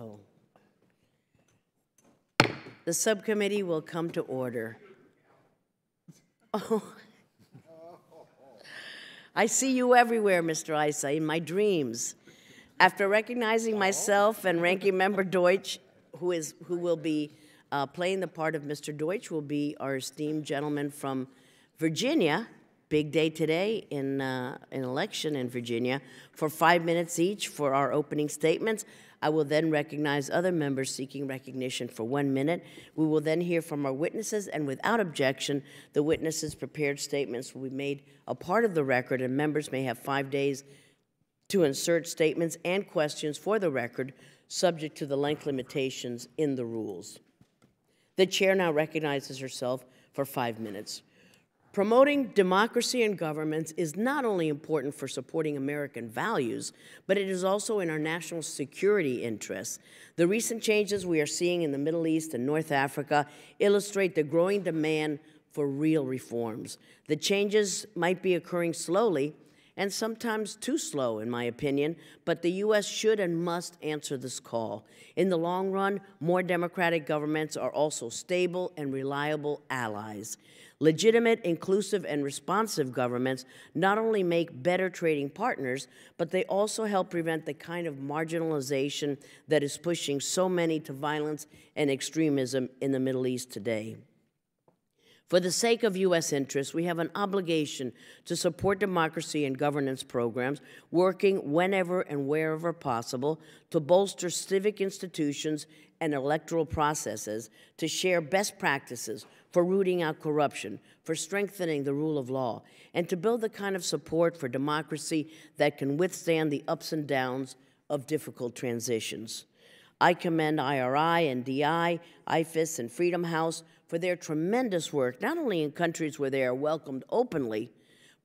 So, the subcommittee will come to order. Oh, I see you everywhere, Mr. Issa, in my dreams. After recognizing myself and Ranking Member Deutsch, who will be playing the part of Mr. Deutsch, will be our esteemed gentleman from Virginia. Big day today in an election in Virginia. For 5 minutes each for our opening statements. I will then recognize other members seeking recognition for 1 minute. We will then hear from our witnesses, and without objection, the witnesses' prepared statements will be made a part of the record, and members may have 5 days to insert statements and questions for the record, subject to the length limitations in the rules. The chair now recognizes herself for 5 minutes. Promoting democracy in governments is not only important for supporting American values, but it is also in our national security interests. The recent changes we are seeing in the Middle East and North Africa illustrate the growing demand for real reforms. The changes might be occurring slowly, and sometimes too slow, in my opinion, but the U.S. should and must answer this call. In the long run, more democratic governments are also stable and reliable allies. Legitimate, inclusive, and responsive governments not only make better trading partners, but they also help prevent the kind of marginalization that is pushing so many to violence and extremism in the Middle East today. For the sake of U.S. interests, we have an obligation to support democracy and governance programs, working whenever and wherever possible to bolster civic institutions and electoral processes, to share best practices for rooting out corruption, for strengthening the rule of law, and to build the kind of support for democracy that can withstand the ups and downs of difficult transitions. I commend IRI and DI, IFIS, and Freedom House for their tremendous work, not only in countries where they are welcomed openly,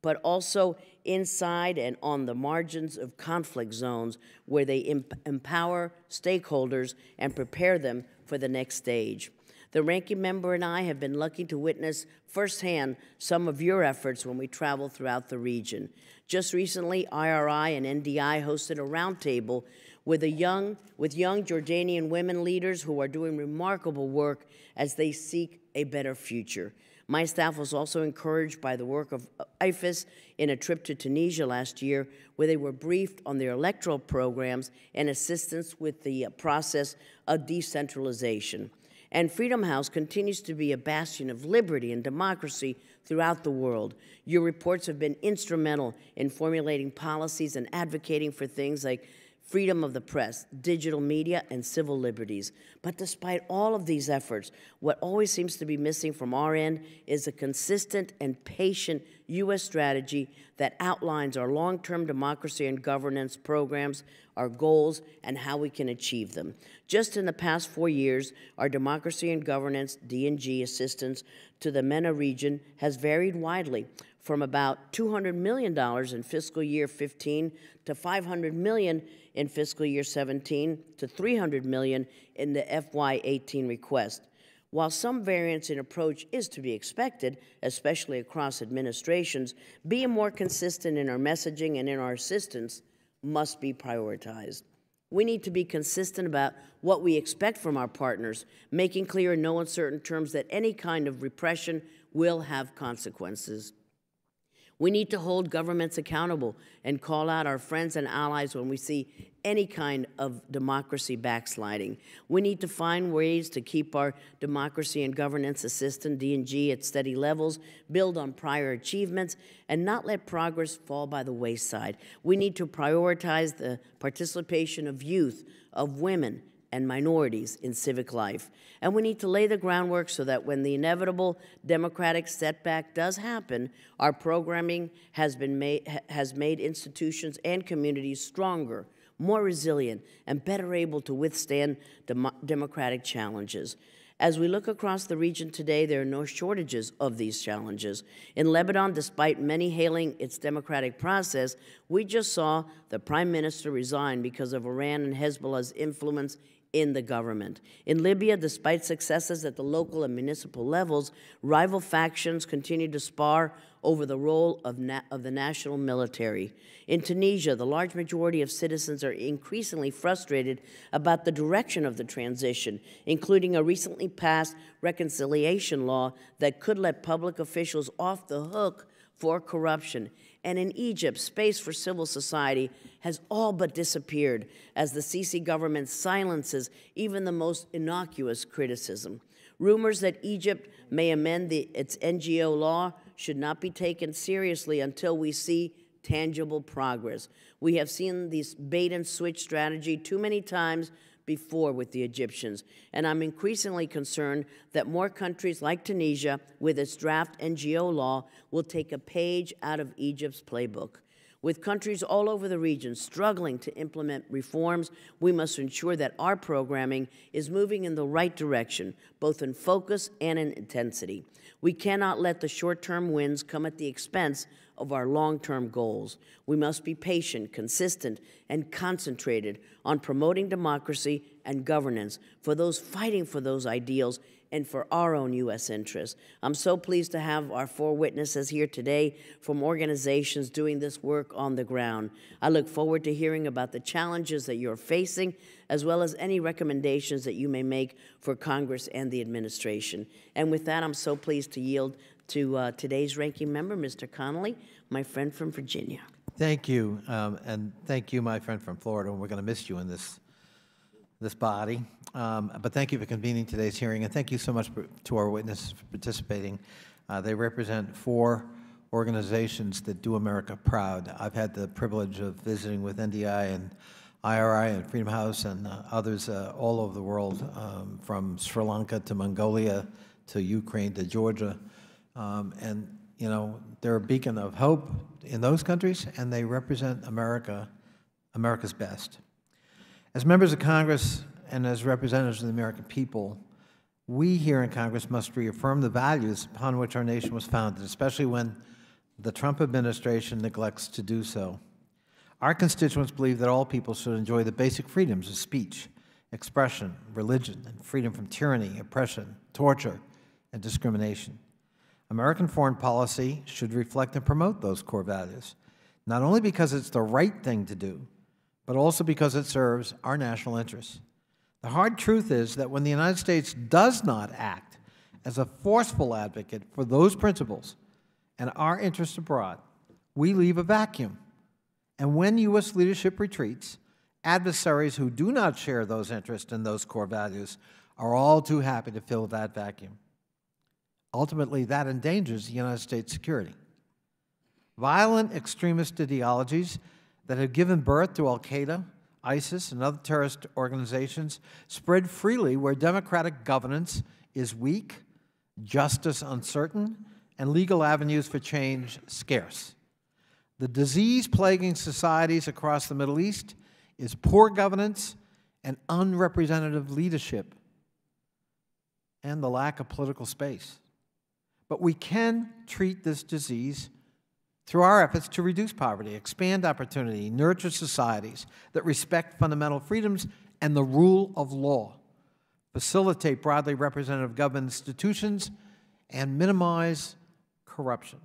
but also inside and on the margins of conflict zones where they empower stakeholders and prepare them for the next stage. The ranking member and I have been lucky to witness firsthand some of your efforts when we travel throughout the region. Just recently, IRI and NDI hosted a roundtable with young Jordanian women leaders who are doing remarkable work as they seek a better future. My staff was also encouraged by the work of IFIS in a trip to Tunisia last year, where they were briefed on their electoral programs and assistance with the process of decentralization. And Freedom House continues to be a bastion of liberty and democracy throughout the world. Your reports have been instrumental in formulating policies and advocating for things like freedom of the press, digital media, and civil liberties. But despite all of these efforts, what always seems to be missing from our end is a consistent and patient U.S. strategy that outlines our long-term democracy and governance programs, our goals, and how we can achieve them. Just in the past 4 years, our democracy and governance, D&G assistance to the MENA region has varied widely, from about $200 million in fiscal year 15 to $500 million in fiscal year 17 to $300 million in the FY18 request. While some variance in approach is to be expected, especially across administrations, being more consistent in our messaging and in our assistance must be prioritized. We need to be consistent about what we expect from our partners, making clear in no uncertain terms that any kind of repression will have consequences. We need to hold governments accountable and call out our friends and allies when we see any kind of democracy backsliding. We need to find ways to keep our democracy and governance assistance, D&G, at steady levels, build on prior achievements, and not let progress fall by the wayside. We need to prioritize the participation of youth, of women, and minorities in civic life. And we need to lay the groundwork so that when the inevitable democratic setback does happen, our programming has made institutions and communities stronger, more resilient, and better able to withstand democratic challenges. As we look across the region today, there are no shortages of these challenges. In Lebanon, despite many hailing its democratic process, we just saw the prime minister resign because of Iran and Hezbollah's influence in the government. In Libya, despite successes at the local and municipal levels, rival factions continue to spar over the role of the national military. In Tunisia, the large majority of citizens are increasingly frustrated about the direction of the transition, including a recently passed reconciliation law that could let public officials off the hook for corruption. And in Egypt, space for civil society has all but disappeared as the Sisi government silences even the most innocuous criticism. Rumors that Egypt may amend its NGO law should not be taken seriously until we see tangible progress. We have seen this bait-and-switch strategy too many times before with the Egyptians, and I'm increasingly concerned that more countries like Tunisia, with its draft NGO law, will take a page out of Egypt's playbook. With countries all over the region struggling to implement reforms, we must ensure that our programming is moving in the right direction, both in focus and in intensity. We cannot let the short-term wins come at the expense of our long-term goals. We must be patient, consistent, and concentrated on promoting democracy and governance for those fighting for those ideals and for our own U.S. interests. I'm so pleased to have our 4 witnesses here today from organizations doing this work on the ground. I look forward to hearing about the challenges that you're facing, as well as any recommendations that you may make for Congress and the administration. And with that, I'm so pleased to yield to today's ranking member, Mr. Connolly, my friend from Virginia. Thank you, and thank you, my friend from Florida. We're going to miss you in this body. But thank you for convening today's hearing, and thank you so much to our witnesses for participating. They represent 4 organizations that do America proud. I've had the privilege of visiting with NDI and IRI and Freedom House and others all over the world, from Sri Lanka to Mongolia to Ukraine to Georgia. And, you know, they're a beacon of hope in those countries, and they represent America's best. As members of Congress and as representatives of the American people, we here in Congress must reaffirm the values upon which our nation was founded, especially when the Trump administration neglects to do so. Our constituents believe that all people should enjoy the basic freedoms of speech, expression, religion, and freedom from tyranny, oppression, torture, and discrimination. American foreign policy should reflect and promote those core values, not only because it's the right thing to do, but also because it serves our national interests. The hard truth is that when the United States does not act as a forceful advocate for those principles and our interests abroad, we leave a vacuum. And when U.S. leadership retreats, adversaries who do not share those interests and those core values are all too happy to fill that vacuum. Ultimately, that endangers the United States' security. Violent extremist ideologies that have given birth to al-Qaeda, ISIS, and other terrorist organizations spread freely where democratic governance is weak, justice uncertain, and legal avenues for change scarce. The disease plaguing societies across the Middle East is poor governance and unrepresentative leadership, and the lack of political space. But we can treat this disease through our efforts to reduce poverty, expand opportunity, nurture societies that respect fundamental freedoms and the rule of law, facilitate broadly representative government institutions, and minimize corruption.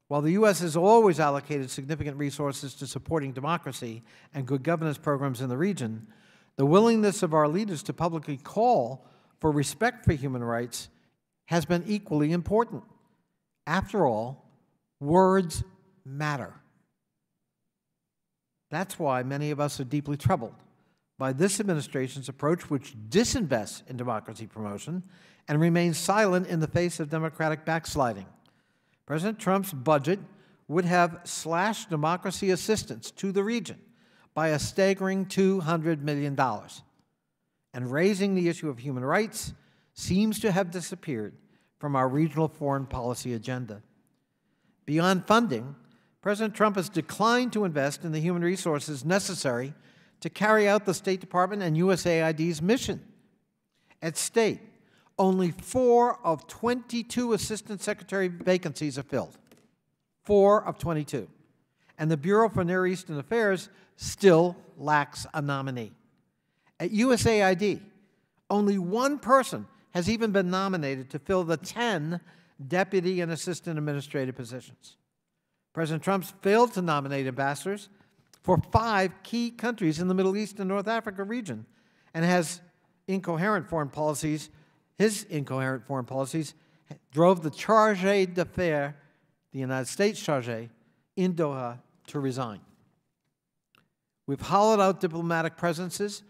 While the U.S. has always allocated significant resources to supporting democracy and good governance programs in the region, the willingness of our leaders to publicly call for respect for human rights has been equally important. After all, words matter. That's why many of us are deeply troubled by this administration's approach, which disinvests in democracy promotion and remains silent in the face of democratic backsliding. President Trump's budget would have slashed democracy assistance to the region by a staggering $200 million. And raising the issue of human rights seems to have disappeared from our regional foreign policy agenda. Beyond funding, President Trump has declined to invest in the human resources necessary to carry out the State Department and USAID's mission. At State, only 4 of 22 Assistant Secretary vacancies are filled. 4 of 22. And the Bureau for Near Eastern Affairs still lacks a nominee. At USAID, only one person has even been nominated to fill the 10 deputy and assistant administrative positions. President Trump failed to nominate ambassadors for 5 key countries in the Middle East and North Africa region, and has incoherent foreign policies. His incoherent foreign policies drove the charge d'affaires, the United States charge, in Doha to resign. We've hollowed out diplomatic presences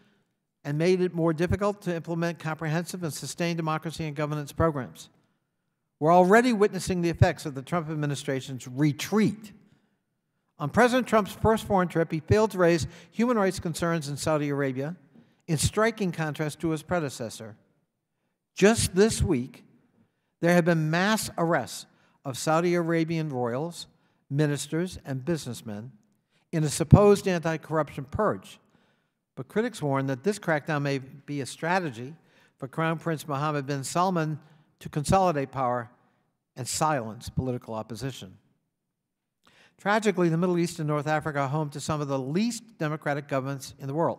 and made it more difficult to implement comprehensive and sustained democracy and governance programs. We're already witnessing the effects of the Trump administration's retreat. On President Trump's first foreign trip, he failed to raise human rights concerns in Saudi Arabia, in striking contrast to his predecessor. Just this week, there have been mass arrests of Saudi Arabian royals, ministers, and businessmen in a supposed anti-corruption purge. But critics warn that this crackdown may be a strategy for Crown Prince Mohammed bin Salman to consolidate power and silence political opposition. Tragically, the Middle East and North Africa are home to some of the least democratic governments in the world.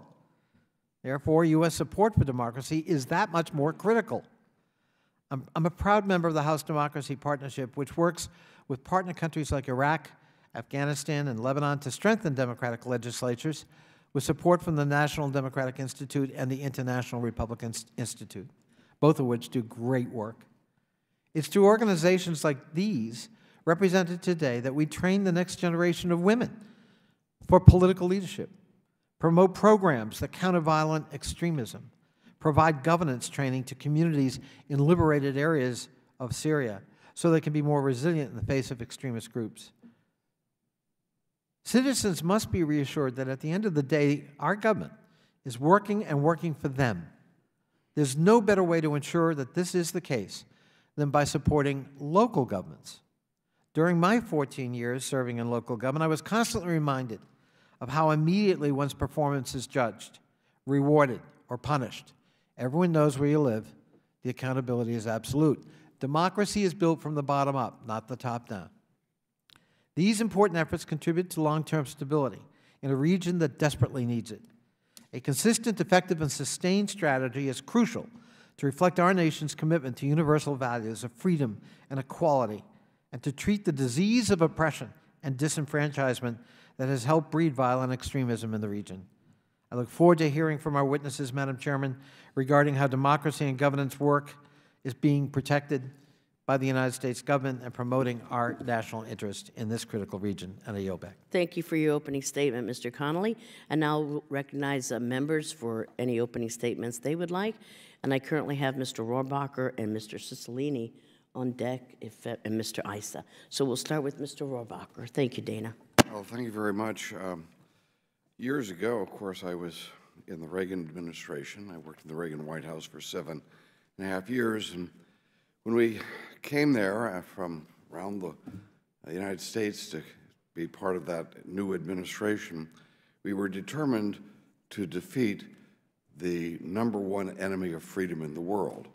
Therefore, U.S. support for democracy is that much more critical. I'm a proud member of the House Democracy Partnership, which works with partner countries like Iraq, Afghanistan, and Lebanon to strengthen democratic legislatures, with support from the National Democratic Institute and the International Republican Institute, both of which do great work. It's to organizations like these, represented today, that we train the next generation of women for political leadership, promote programs that counter violent extremism, provide governance training to communities in liberated areas of Syria so they can be more resilient in the face of extremist groups. Citizens must be reassured that at the end of the day, our government is working and working for them. There's no better way to ensure that this is the case than by supporting local governments. During my 14 years serving in local government, I was constantly reminded of how immediately one's performance is judged, rewarded, or punished. Everyone knows where you live. The accountability is absolute. Democracy is built from the bottom up, not the top down. These important efforts contribute to long-term stability in a region that desperately needs it. A consistent, effective, and sustained strategy is crucial to reflect our nation's commitment to universal values of freedom and equality, and to treat the disease of oppression and disenfranchisement that has helped breed violent extremism in the region. I look forward to hearing from our witnesses, Madam Chairman, regarding how democracy and governance work is being protected by the United States government and promoting our national interest in this critical region. And I yield back. Thank you for your opening statement, Mr. Connolly. And now we'll recognize members for any opening statements they would like. And I currently have Mr. Rohrabacher and Mr. Cicilline on deck, and Mr. Issa. So we'll start with Mr. Rohrabacher. Thank you, Dana. Well, thank you very much. Years ago, of course, I was in the Reagan administration. I worked in the Reagan White House for 7.5 years. And when we came there from around the United States to be part of that new administration, we were determined to defeat the #1 enemy of freedom in the world.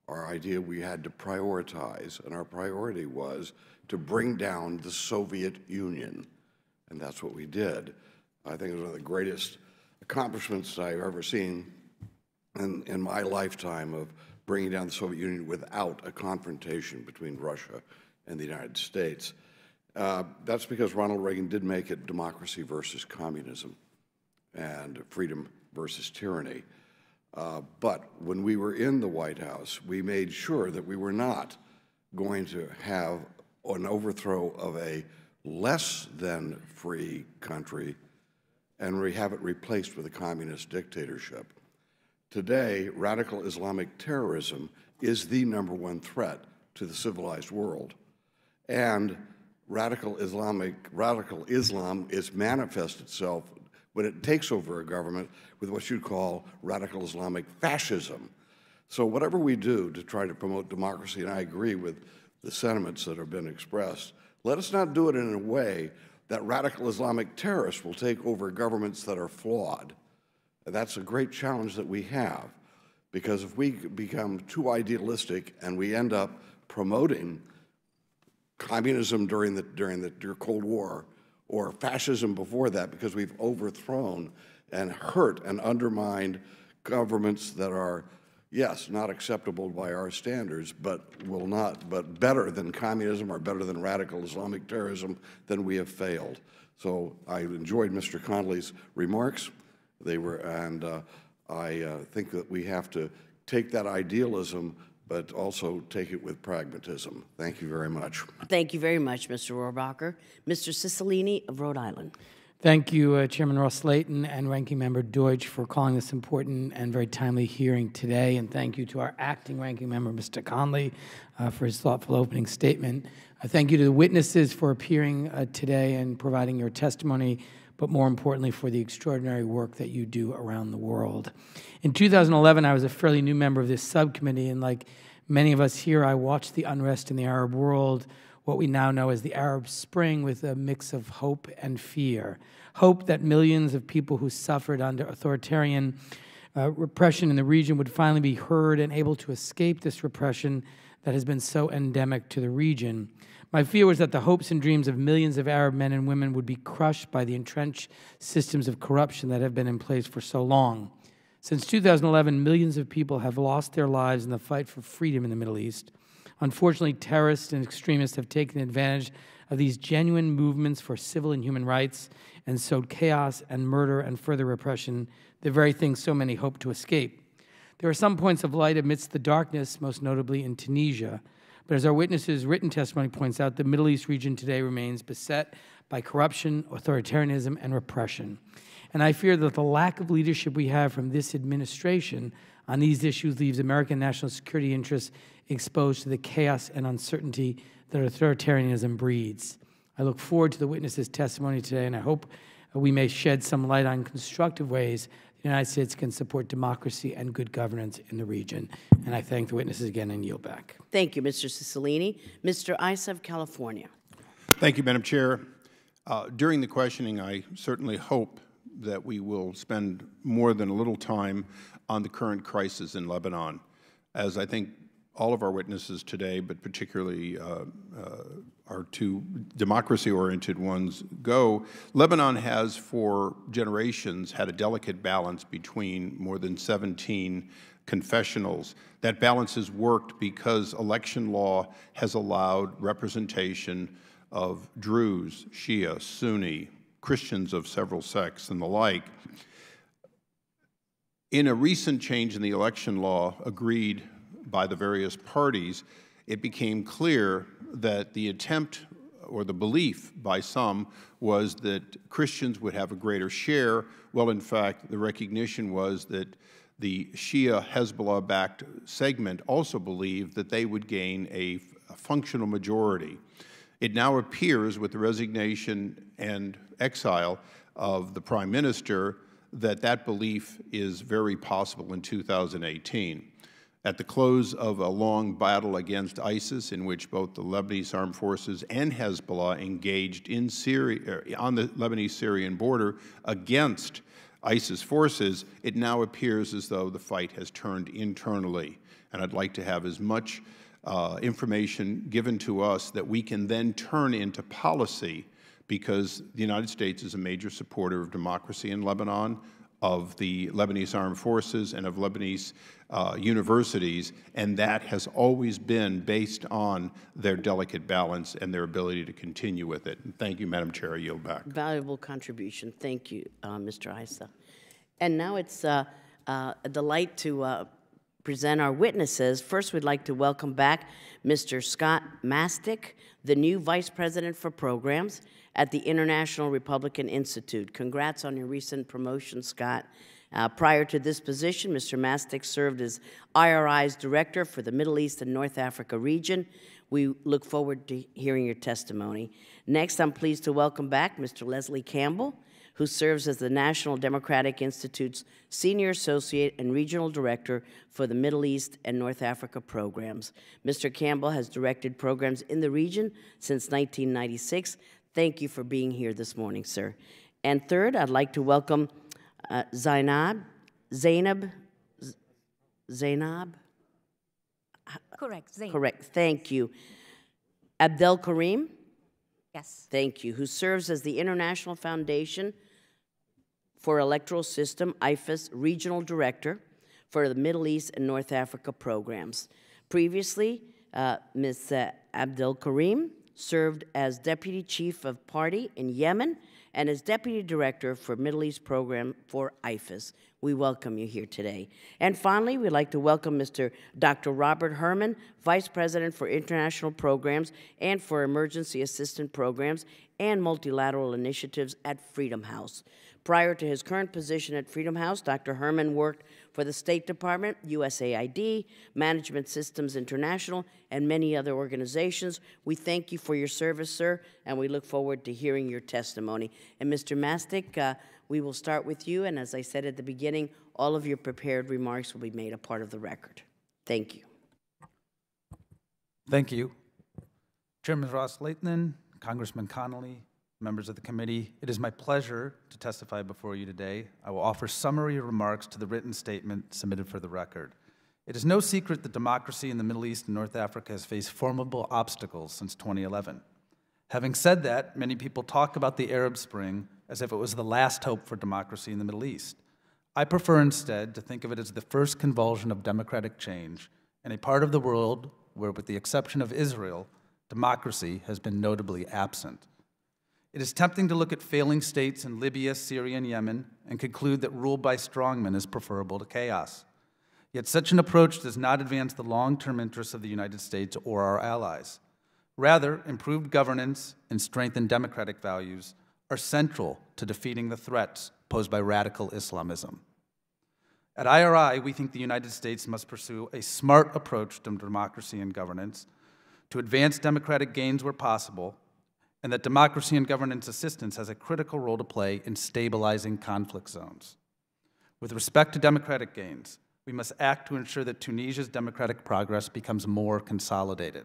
Our idea we had to prioritize, and our priority was to bring down the Soviet Union. And that's what we did. I think it was one of the greatest accomplishments I've ever seen in my lifetime of bringing down the Soviet Union without a confrontation between Russia and the United States. That's because Ronald Reagan did make it democracy versus communism and freedom versus tyranny. But when we were in the White House, we made sure that we were not going to have an overthrow of a less than free country and we have it replaced with a communist dictatorship. Today, radical Islamic terrorism is the #1 threat to the civilized world. And radical Islam is manifest itself when it takes over a government with what you'd call radical Islamic fascism. So whatever we do to try to promote democracy, and I agree with the sentiments that have been expressed, let us not do it in a way that radical Islamic terrorists will take over governments that are flawed. And that's a great challenge that we have, because if we become too idealistic and we end up promoting communism during the Cold War, or fascism before that, because we've overthrown and hurt and undermined governments that are, yes, not acceptable by our standards, but better than communism or better than radical Islamic terrorism, then we have failed. So I enjoyed Mr. Connolly's remarks. I think that we have to take that idealism, but also take it with pragmatism. Thank you very much. Thank you very much, Mr. Rohrabacher. Mr. Cicilline of Rhode Island. Thank you, Chairman Ros-Lehtinen and Ranking Member Deutsch, for calling this important and very timely hearing today. And thank you to our acting Ranking Member, Mr. Conley, for his thoughtful opening statement. Thank you to the witnesses for appearing today and providing your testimony, but more importantly, for the extraordinary work that you do around the world. In 2011, I was a fairly new member of this subcommittee, and like many of us here, I watched the unrest in the Arab world, what we now know as the Arab Spring, with a mix of hope and fear. Hope that millions of people who suffered under authoritarian repression in the region would finally be heard and able to escape this repression that has been so endemic to the region. My fear was that the hopes and dreams of millions of Arab men and women would be crushed by the entrenched systems of corruption that have been in place for so long. Since 2011, millions of people have lost their lives in the fight for freedom in the Middle East. Unfortunately, terrorists and extremists have taken advantage of these genuine movements for civil and human rights and sowed chaos and murder and further repression, the very thing so many hope to escape. There are some points of light amidst the darkness, most notably in Tunisia. But as our witnesses' written testimony points out, the Middle East region today remains beset by corruption, authoritarianism, and repression. And I fear that the lack of leadership we have from this administration on these issues leaves American national security interests exposed to the chaos and uncertainty that authoritarianism breeds. I look forward to the witnesses' testimony today, and I hope we may shed some light on constructive ways the United States can support democracy and good governance in the region. And I thank the witnesses again and yield back. Thank you, Mr. Cicilline. Mr. Issa of California. Thank you, Madam Chair. During the questioning, I certainly hope that we will spend more than a little time on the current crisis in Lebanon, as I think all of our witnesses today, but particularly our two democracy-oriented ones go. Lebanon has, for generations, had a delicate balance between more than 17 confessionals. That balance has worked because election law has allowed representation of Druze, Shia, Sunni, Christians of several sects, and the like. In a recent change in the election law agreed by the various parties, it became clear that the attempt or the belief by some was that Christians would have a greater share. Well, in fact, the recognition was that the Shia Hezbollah-backed segment also believed that they would gain a functional majority. It now appears, with the resignation and exile of the Prime Minister, that that belief is very possible in 2018. At the close of a long battle against ISIS, in which both the Lebanese armed forces and Hezbollah engaged in Syria, on the Lebanese-Syrian border against ISIS forces, it now appears as though the fight has turned internally. And I'd like to have as much information given to us that we can then turn into policy, because the United States is a major supporter of democracy in Lebanon, of the Lebanese armed forces, and of Lebanese universities, and that has always been based on their delicate balance and their ability to continue with it. And thank you, Madam Chair. I yield back. Valuable contribution. Thank you, Mr. Issa. And now it's a delight to present our witnesses. First, we'd like to welcome back Mr. Scott Mastick, the new Vice President for Programs at the International Republican Institute. Congrats on your recent promotion, Scott. Prior to this position, Mr. Mastick served as IRI's Director for the Middle East and North Africa region. We look forward to hearing your testimony. Next, I'm pleased to welcome back Mr. Leslie Campbell, who serves as the National Democratic Institute's Senior Associate and Regional Director for the Middle East and North Africa programs. Mr. Campbell has directed programs in the region since 1996. Thank you for being here this morning, sir. And third, I'd like to welcome Zainab. Correct, Zainab. Correct, thank you. Abdel Karim. Yes. Thank you, who serves as the International Foundation for Electoral System, IFES, Regional Director for the Middle East and North Africa programs. Previously, Ms. Abdel Karim served as Deputy Chief of Party in Yemen and as Deputy Director for Middle East Program for IFAS. We welcome you here today. And finally, we'd like to welcome Mr. Dr. Robert Herman, Vice President for International Programs and for Emergency Assistance Programs and Multilateral Initiatives at Freedom House. Prior to his current position at Freedom House, Dr. Herman worked for the State Department, USAID, Management Systems International, and many other organizations. We thank you for your service, sir, and we look forward to hearing your testimony. And Mr. Mastic, we will start with you, and as I said at the beginning, all of your prepared remarks will be made a part of the record. Thank you. Thank you. Chairman Ros-Lehtinen, Congressman Connolly, members of the committee, it is my pleasure to testify before you today. I will offer summary remarks to the written statement submitted for the record. It is no secret that democracy in the Middle East and North Africa has faced formidable obstacles since 2011. Having said that, many people talk about the Arab Spring as if it was the last hope for democracy in the Middle East. I prefer instead to think of it as the first convulsion of democratic change in a part of the world where, with the exception of Israel, democracy has been notably absent. It is tempting to look at failing states in Libya, Syria, and Yemen and conclude that rule by strongmen is preferable to chaos. Yet such an approach does not advance the long-term interests of the United States or our allies. Rather, improved governance and strengthened democratic values are central to defeating the threats posed by radical Islamism. At IRI, we think the United States must pursue a smart approach to democracy and governance to advance democratic gains where possible, and that democracy and governance assistance has a critical role to play in stabilizing conflict zones. With respect to democratic gains, we must act to ensure that Tunisia's democratic progress becomes more consolidated.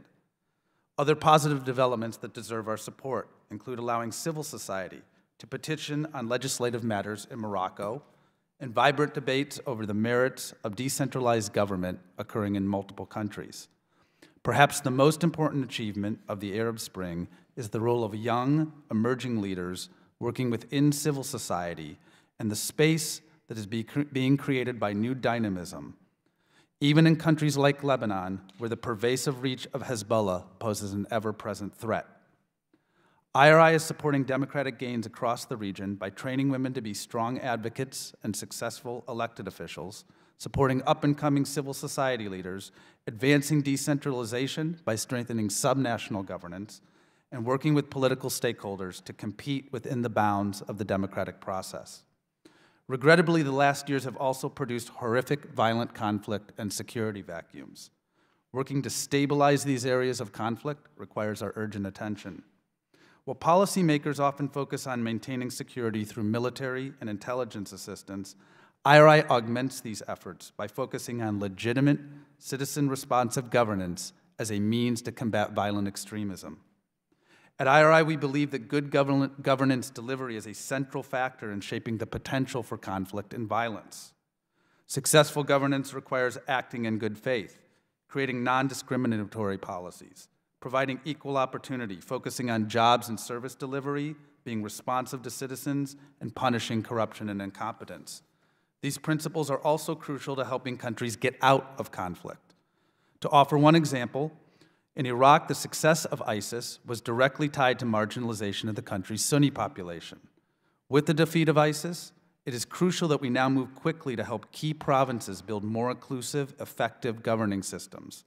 Other positive developments that deserve our support include allowing civil society to petition on legislative matters in Morocco and vibrant debates over the merits of decentralized government occurring in multiple countries. Perhaps the most important achievement of the Arab Spring is the role of young, emerging leaders working within civil society and the space that is being created by new dynamism, even in countries like Lebanon, where the pervasive reach of Hezbollah poses an ever-present threat. IRI is supporting democratic gains across the region by training women to be strong advocates and successful elected officials, supporting up-and-coming civil society leaders, advancing decentralization by strengthening subnational governance, and working with political stakeholders to compete within the bounds of the democratic process. Regrettably, the last years have also produced horrific violent conflict and security vacuums. Working to stabilize these areas of conflict requires our urgent attention. While policymakers often focus on maintaining security through military and intelligence assistance, IRI augments these efforts by focusing on legitimate, citizen-responsive governance as a means to combat violent extremism. At IRI, we believe that good governance delivery is a central factor in shaping the potential for conflict and violence. Successful governance requires acting in good faith, creating non-discriminatory policies, providing equal opportunity, focusing on jobs and service delivery, being responsive to citizens, and punishing corruption and incompetence. These principles are also crucial to helping countries get out of conflict. To offer one example, in Iraq, the success of ISIS was directly tied to marginalization of the country's Sunni population. With the defeat of ISIS, it is crucial that we now move quickly to help key provinces build more inclusive, effective governing systems.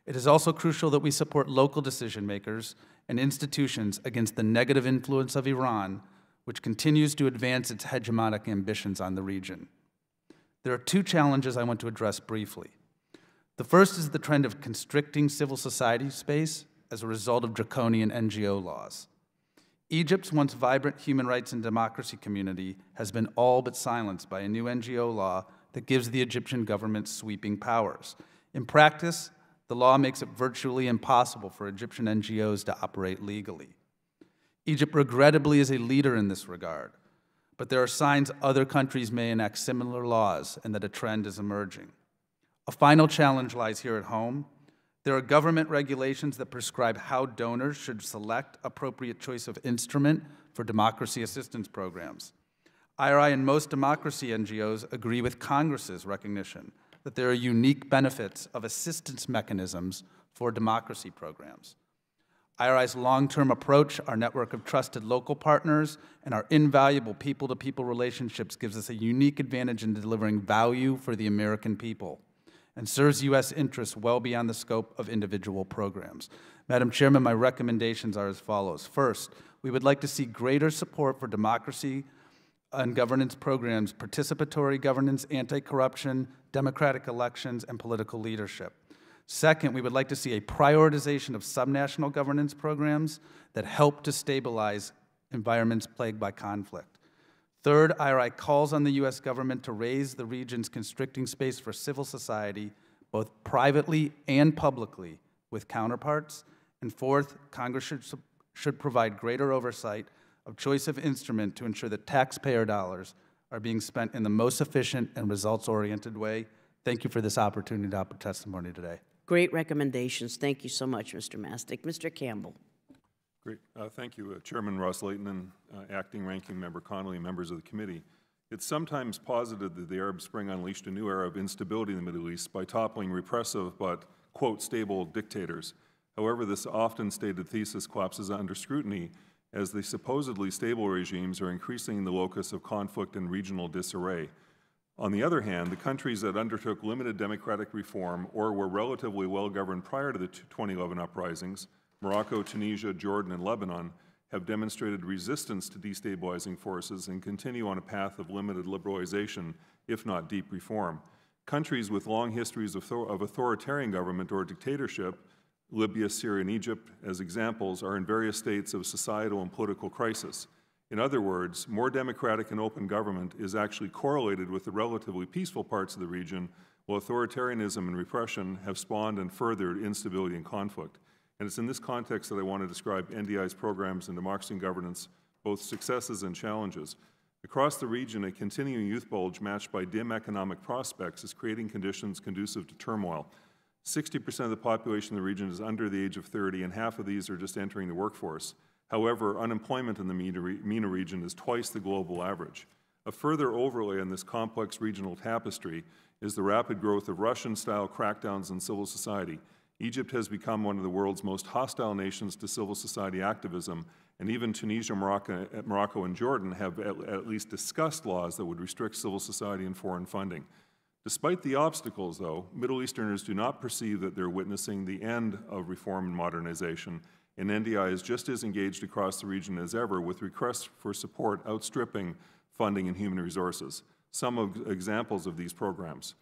It is also crucial that we support local decision makers and institutions against the negative influence of Iran, which continues to advance its hegemonic ambitions on the region. There are two challenges I want to address briefly. The first is the trend of constricting civil society space as a result of draconian NGO laws. Egypt's once vibrant human rights and democracy community has been all but silenced by a new NGO law that gives the Egyptian government sweeping powers. In practice, the law makes it virtually impossible for Egyptian NGOs to operate legally. Egypt regrettably is a leader in this regard, but there are signs other countries may enact similar laws and that a trend is emerging. A final challenge lies here at home. There are government regulations that prescribe how donors should select appropriate choice of instrument for democracy assistance programs. IRI and most democracy NGOs agree with Congress's recognition that there are unique benefits of assistance mechanisms for democracy programs. IRI's long-term approach, our network of trusted local partners, and our invaluable people-to-people relationships gives us a unique advantage in delivering value for the American people and serves U.S. interests well beyond the scope of individual programs. Madam Chairman, my recommendations are as follows. First, we would like to see greater support for democracy and governance programs, participatory governance, anti-corruption, democratic elections, and political leadership. Second, we would like to see a prioritization of subnational governance programs that help to stabilize environments plagued by conflict. Third, IRI calls on the U.S. government to raise the region's constricting space for civil society, both privately and publicly, with counterparts. And fourth, Congress should provide greater oversight of choice of instrument to ensure that taxpayer dollars are being spent in the most efficient and results-oriented way. Thank you for this opportunity to offer testimony today. Great recommendations. Thank you so much, Mr. Mastic. Mr. Campbell. Great. Thank you, Chairman Ros-Lehtinen, Acting Ranking Member Connolly, members of the committee. It's sometimes posited that the Arab Spring unleashed a new era of instability in the Middle East by toppling repressive but, quote, stable dictators. However, this often stated thesis collapses under scrutiny as the supposedly stable regimes are increasing the locus of conflict and regional disarray. On the other hand, the countries that undertook limited democratic reform or were relatively well-governed prior to the 2011 uprisings, Morocco, Tunisia, Jordan, and Lebanon, have demonstrated resistance to destabilizing forces and continue on a path of limited liberalization, if not deep reform. Countries with long histories of authoritarian government or dictatorship, Libya, Syria, and Egypt, as examples, are in various states of societal and political crisis. In other words, more democratic and open government is actually correlated with the relatively peaceful parts of the region, while authoritarianism and repression have spawned and furthered instability and conflict. And it's in this context that I want to describe NDI's programs in democracy and governance, both successes and challenges. Across the region, a continuing youth bulge matched by dim economic prospects is creating conditions conducive to turmoil. 60% of the population in the region is under the age of 30, and half of these are just entering the workforce. However, unemployment in the MENA region is twice the global average. A further overlay on this complex regional tapestry is the rapid growth of Russian-style crackdowns on civil society. Egypt has become one of the world's most hostile nations to civil society activism, and even Tunisia, Morocco, and Jordan have at least discussed laws that would restrict civil society and foreign funding. Despite the obstacles, though, Middle Easterners do not perceive that they're witnessing the end of reform and modernization, and NDI is just as engaged across the region as ever, with requests for support outstripping funding and human resources. Some examples of these programs: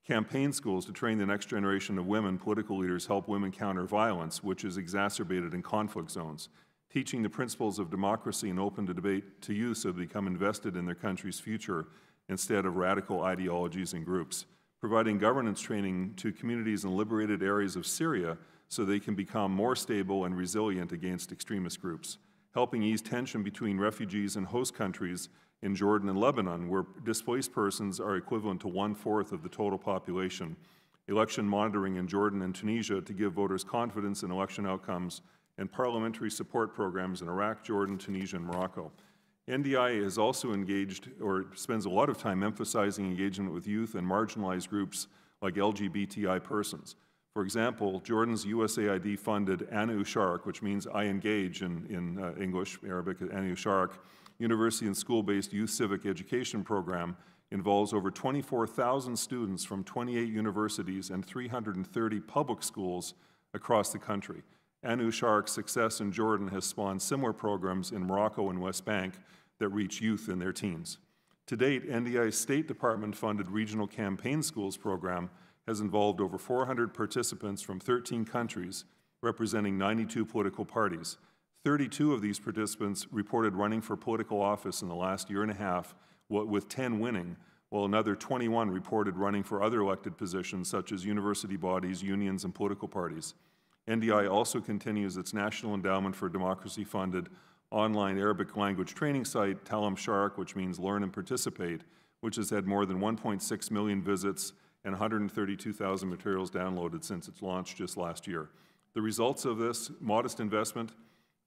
campaign schools to train the next generation of women political leaders help women counter violence, which is exacerbated in conflict zones; teaching the principles of democracy and open to debate to youth so they become invested in their country's future instead of radical ideologies and groups; providing governance training to communities in liberated areas of Syria so they can become more stable and resilient against extremist groups; helping ease tension between refugees and host countries in Jordan and Lebanon, where displaced persons are equivalent to 1/4 of the total population; election monitoring in Jordan and Tunisia to give voters confidence in election outcomes; and parliamentary support programs in Iraq, Jordan, Tunisia, and Morocco. NDI is also engaged, or spends a lot of time emphasizing engagement with youth and marginalized groups like LGBTI persons. For example, Jordan's USAID-funded Ana Usharak, which means I engage in English, Arabic, Ana Usharak, university and school-based youth civic education program, involves over 24,000 students from 28 universities and 330 public schools across the country. Ana Usharak's success in Jordan has spawned similar programs in Morocco and West Bank that reach youth in their teens. To date, NDI's State Department-funded Regional Campaign Schools program has involved over 400 participants from 13 countries, representing 92 political parties. 32 of these participants reported running for political office in the last year and a half, with 10 winning, while another 21 reported running for other elected positions such as university bodies, unions, and political parties. NDI also continues its National Endowment for Democracy-funded online Arabic language training site, Talim Shark, which means learn and participate, which has had more than 1.6 million visits and 132,000 materials downloaded since its launch just last year. The results of this modest investment: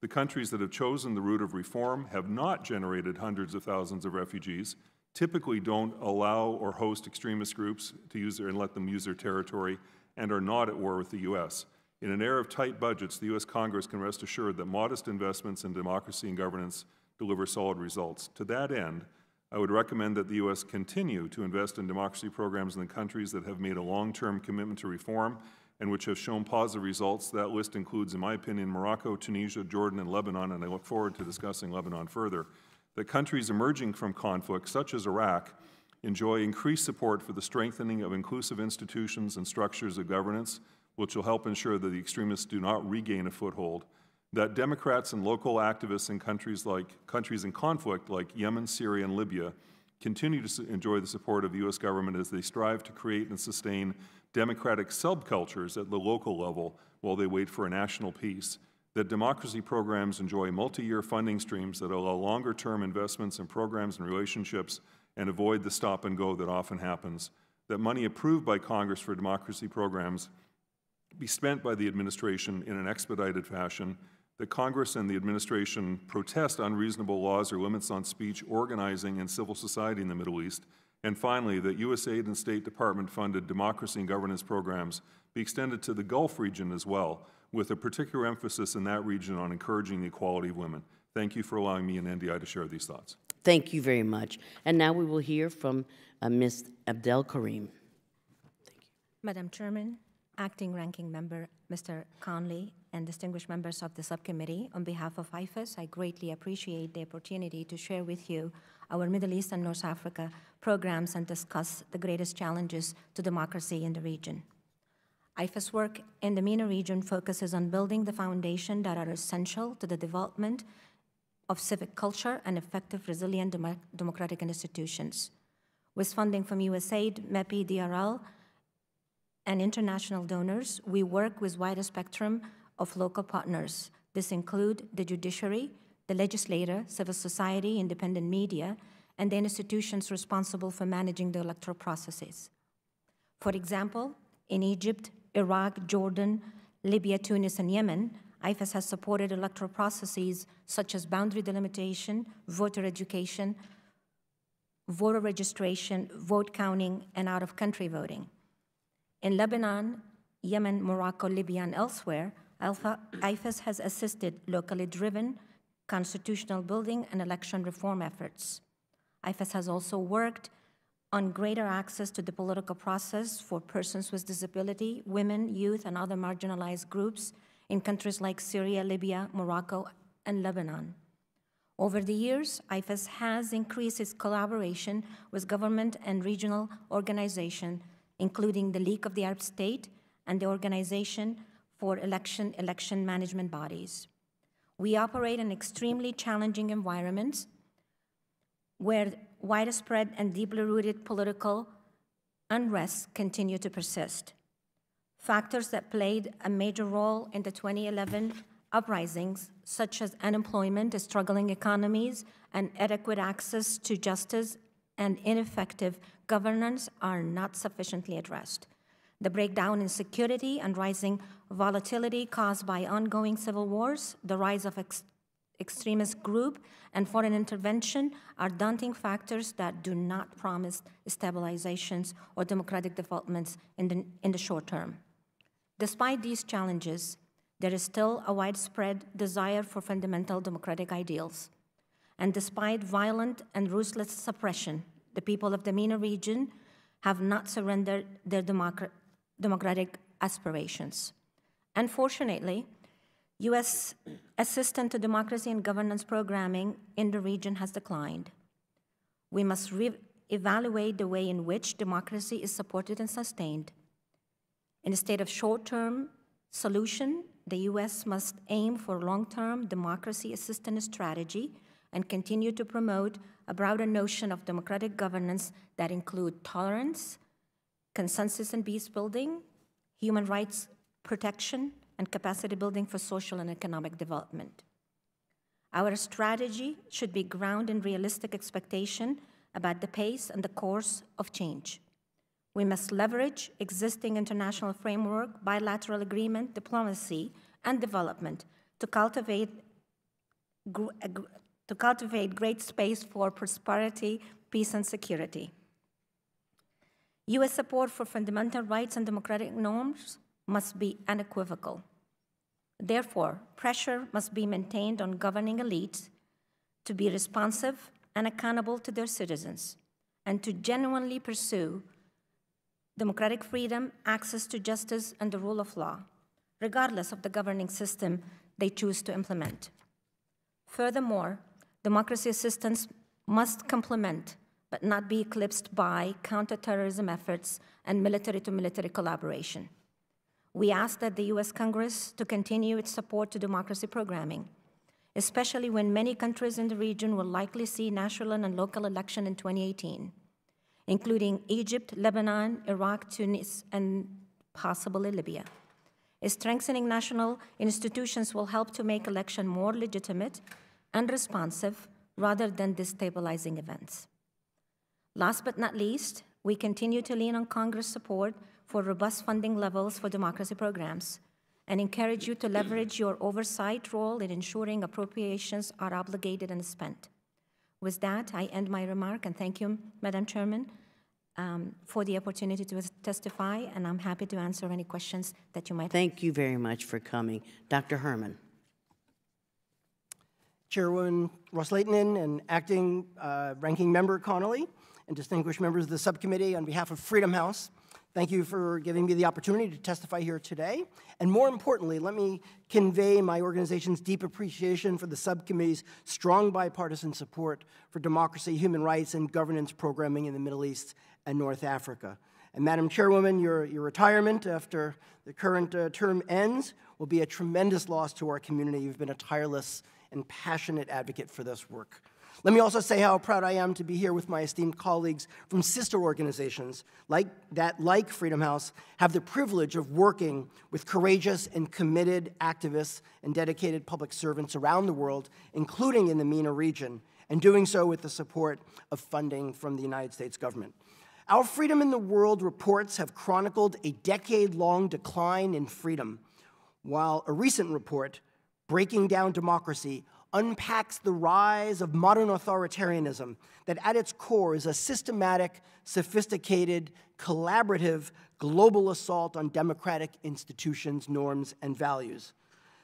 the countries that have chosen the route of reform have not generated hundreds of thousands of refugees. typically don't allow or host extremist groups to use and let them use their territory, and are not at war with the U.S. In an era of tight budgets, the U.S. Congress can rest assured that modest investments in democracy and governance deliver solid results. To that end, I would recommend that the U.S. continue to invest in democracy programs in the countries that have made a long-term commitment to reform and which have shown positive results. That list includes, in my opinion, Morocco, Tunisia, Jordan, and Lebanon, and I look forward to discussing Lebanon further. That countries emerging from conflict, such as Iraq, enjoy increased support for the strengthening of inclusive institutions and structures of governance, which will help ensure that the extremists do not regain a foothold. That Democrats and local activists in countries in conflict like Yemen, Syria, and Libya continue to enjoy the support of the U.S. government as they strive to create and sustain democratic subcultures at the local level while they wait for a national peace. That democracy programs enjoy multi-year funding streams that allow longer-term investments in programs and relationships and avoid the stop-and-go that often happens. That money approved by Congress for democracy programs be spent by the administration in an expedited fashion, that Congress and the administration protest unreasonable laws or limits on speech, organizing, and civil society in the Middle East, and finally, that USAID and State Department-funded democracy and governance programs be extended to the Gulf region as well, with a particular emphasis in that region on encouraging the equality of women. Thank you for allowing me and NDI to share these thoughts. Thank you very much. And now we will hear from Ms. Abdel Karim. Madam Chairman, Acting Ranking Member Mr. Conley, and distinguished members of the subcommittee, on behalf of IFES, I greatly appreciate the opportunity to share with you our Middle East and North Africa programs and discuss the greatest challenges to democracy in the region. IFES work in the MENA region focuses on building the foundation that are essential to the development of civic culture and effective, resilient democratic institutions. With funding from USAID, MEPI, DRL, and international donors, we work with wide spectrum of local partners. This include the judiciary, the legislature, civil society, independent media, and the institutions responsible for managing the electoral processes. For example, in Egypt, Iraq, Jordan, Libya, Tunis, and Yemen, IFES has supported electoral processes such as boundary delimitation, voter education, voter registration, vote counting, and out-of-country voting. In Lebanon, Yemen, Morocco, Libya, and elsewhere, IFES has assisted locally driven constitutional building and election reform efforts. IFES has also worked on greater access to the political process for persons with disability, women, youth, and other marginalized groups in countries like Syria, Libya, Morocco, and Lebanon. Over the years, IFES has increased its collaboration with government and regional organizations, including the League of the Arab States and the Organization for Election Management Bodies. We operate in extremely challenging environments where widespread and deeply rooted political unrest continue to persist. Factors that played a major role in the 2011 uprisings, such as unemployment, struggling economies, and inadequate access to justice and ineffective governance, are not sufficiently addressed. The breakdown in security and rising volatility caused by ongoing civil wars, the rise of extremist group, and foreign intervention are daunting factors that do not promise stabilizations or democratic developments in the short term. Despite these challenges, there is still a widespread desire for fundamental democratic ideals. And despite violent and ruthless suppression, the people of the MENA region have not surrendered their democratic aspirations. Unfortunately, U.S. assistance to democracy and governance programming in the region has declined. We must evaluate the way in which democracy is supported and sustained. Instead of short-term solution, the U.S. must aim for long-term democracy assistance strategy and continue to promote a broader notion of democratic governance that include tolerance, consensus and peace building, human rights protection, and capacity building for social and economic development. Our strategy should be grounded in realistic expectation about the pace and the course of change. We must leverage existing international framework, bilateral agreement, diplomacy, and development to cultivate great space for prosperity, peace and security. U.S. support for fundamental rights and democratic norms must be unequivocal. Therefore, pressure must be maintained on governing elites to be responsive and accountable to their citizens, and to genuinely pursue democratic freedom, access to justice, and the rule of law, regardless of the governing system they choose to implement. Furthermore, democracy assistance must complement but not be eclipsed by counterterrorism efforts and military-to-military collaboration. We ask that the U.S. Congress to continue its support to democracy programming, especially when many countries in the region will likely see national and local election in 2018, including Egypt, Lebanon, Iraq, Tunis, and possibly Libya. Strengthening national institutions will help to make election more legitimate and responsive rather than destabilizing events. Last but not least, we continue to lean on Congress support for robust funding levels for democracy programs and encourage you to leverage your oversight role in ensuring appropriations are obligated and spent. With that, I end my remark, and thank you, Madam Chairman, for the opportunity to testify, and I'm happy to answer any questions that you might have. Thank you very much for coming. Dr. Herman. Chairwoman Ros-Lehtinen and Acting Ranking Member Connolly, and distinguished members of the subcommittee, on behalf of Freedom House, thank you for giving me the opportunity to testify here today. And more importantly, let me convey my organization's deep appreciation for the subcommittee's strong bipartisan support for democracy, human rights, and governance programming in the Middle East and North Africa. And Madam Chairwoman, your retirement after the current term ends will be a tremendous loss to our community. You've been a tireless and passionate advocate for this work. Let me also say how proud I am to be here with my esteemed colleagues from sister organizations like Freedom House, have the privilege of working with courageous and committed activists and dedicated public servants around the world, including in the MENA region, and doing so with the support of funding from the United States government. Our Freedom in the World reports have chronicled a decade-long decline in freedom, while a recent report, Breaking Down Democracy, unpacks the rise of modern authoritarianism that at its core is a systematic, sophisticated, collaborative, global assault on democratic institutions, norms, and values.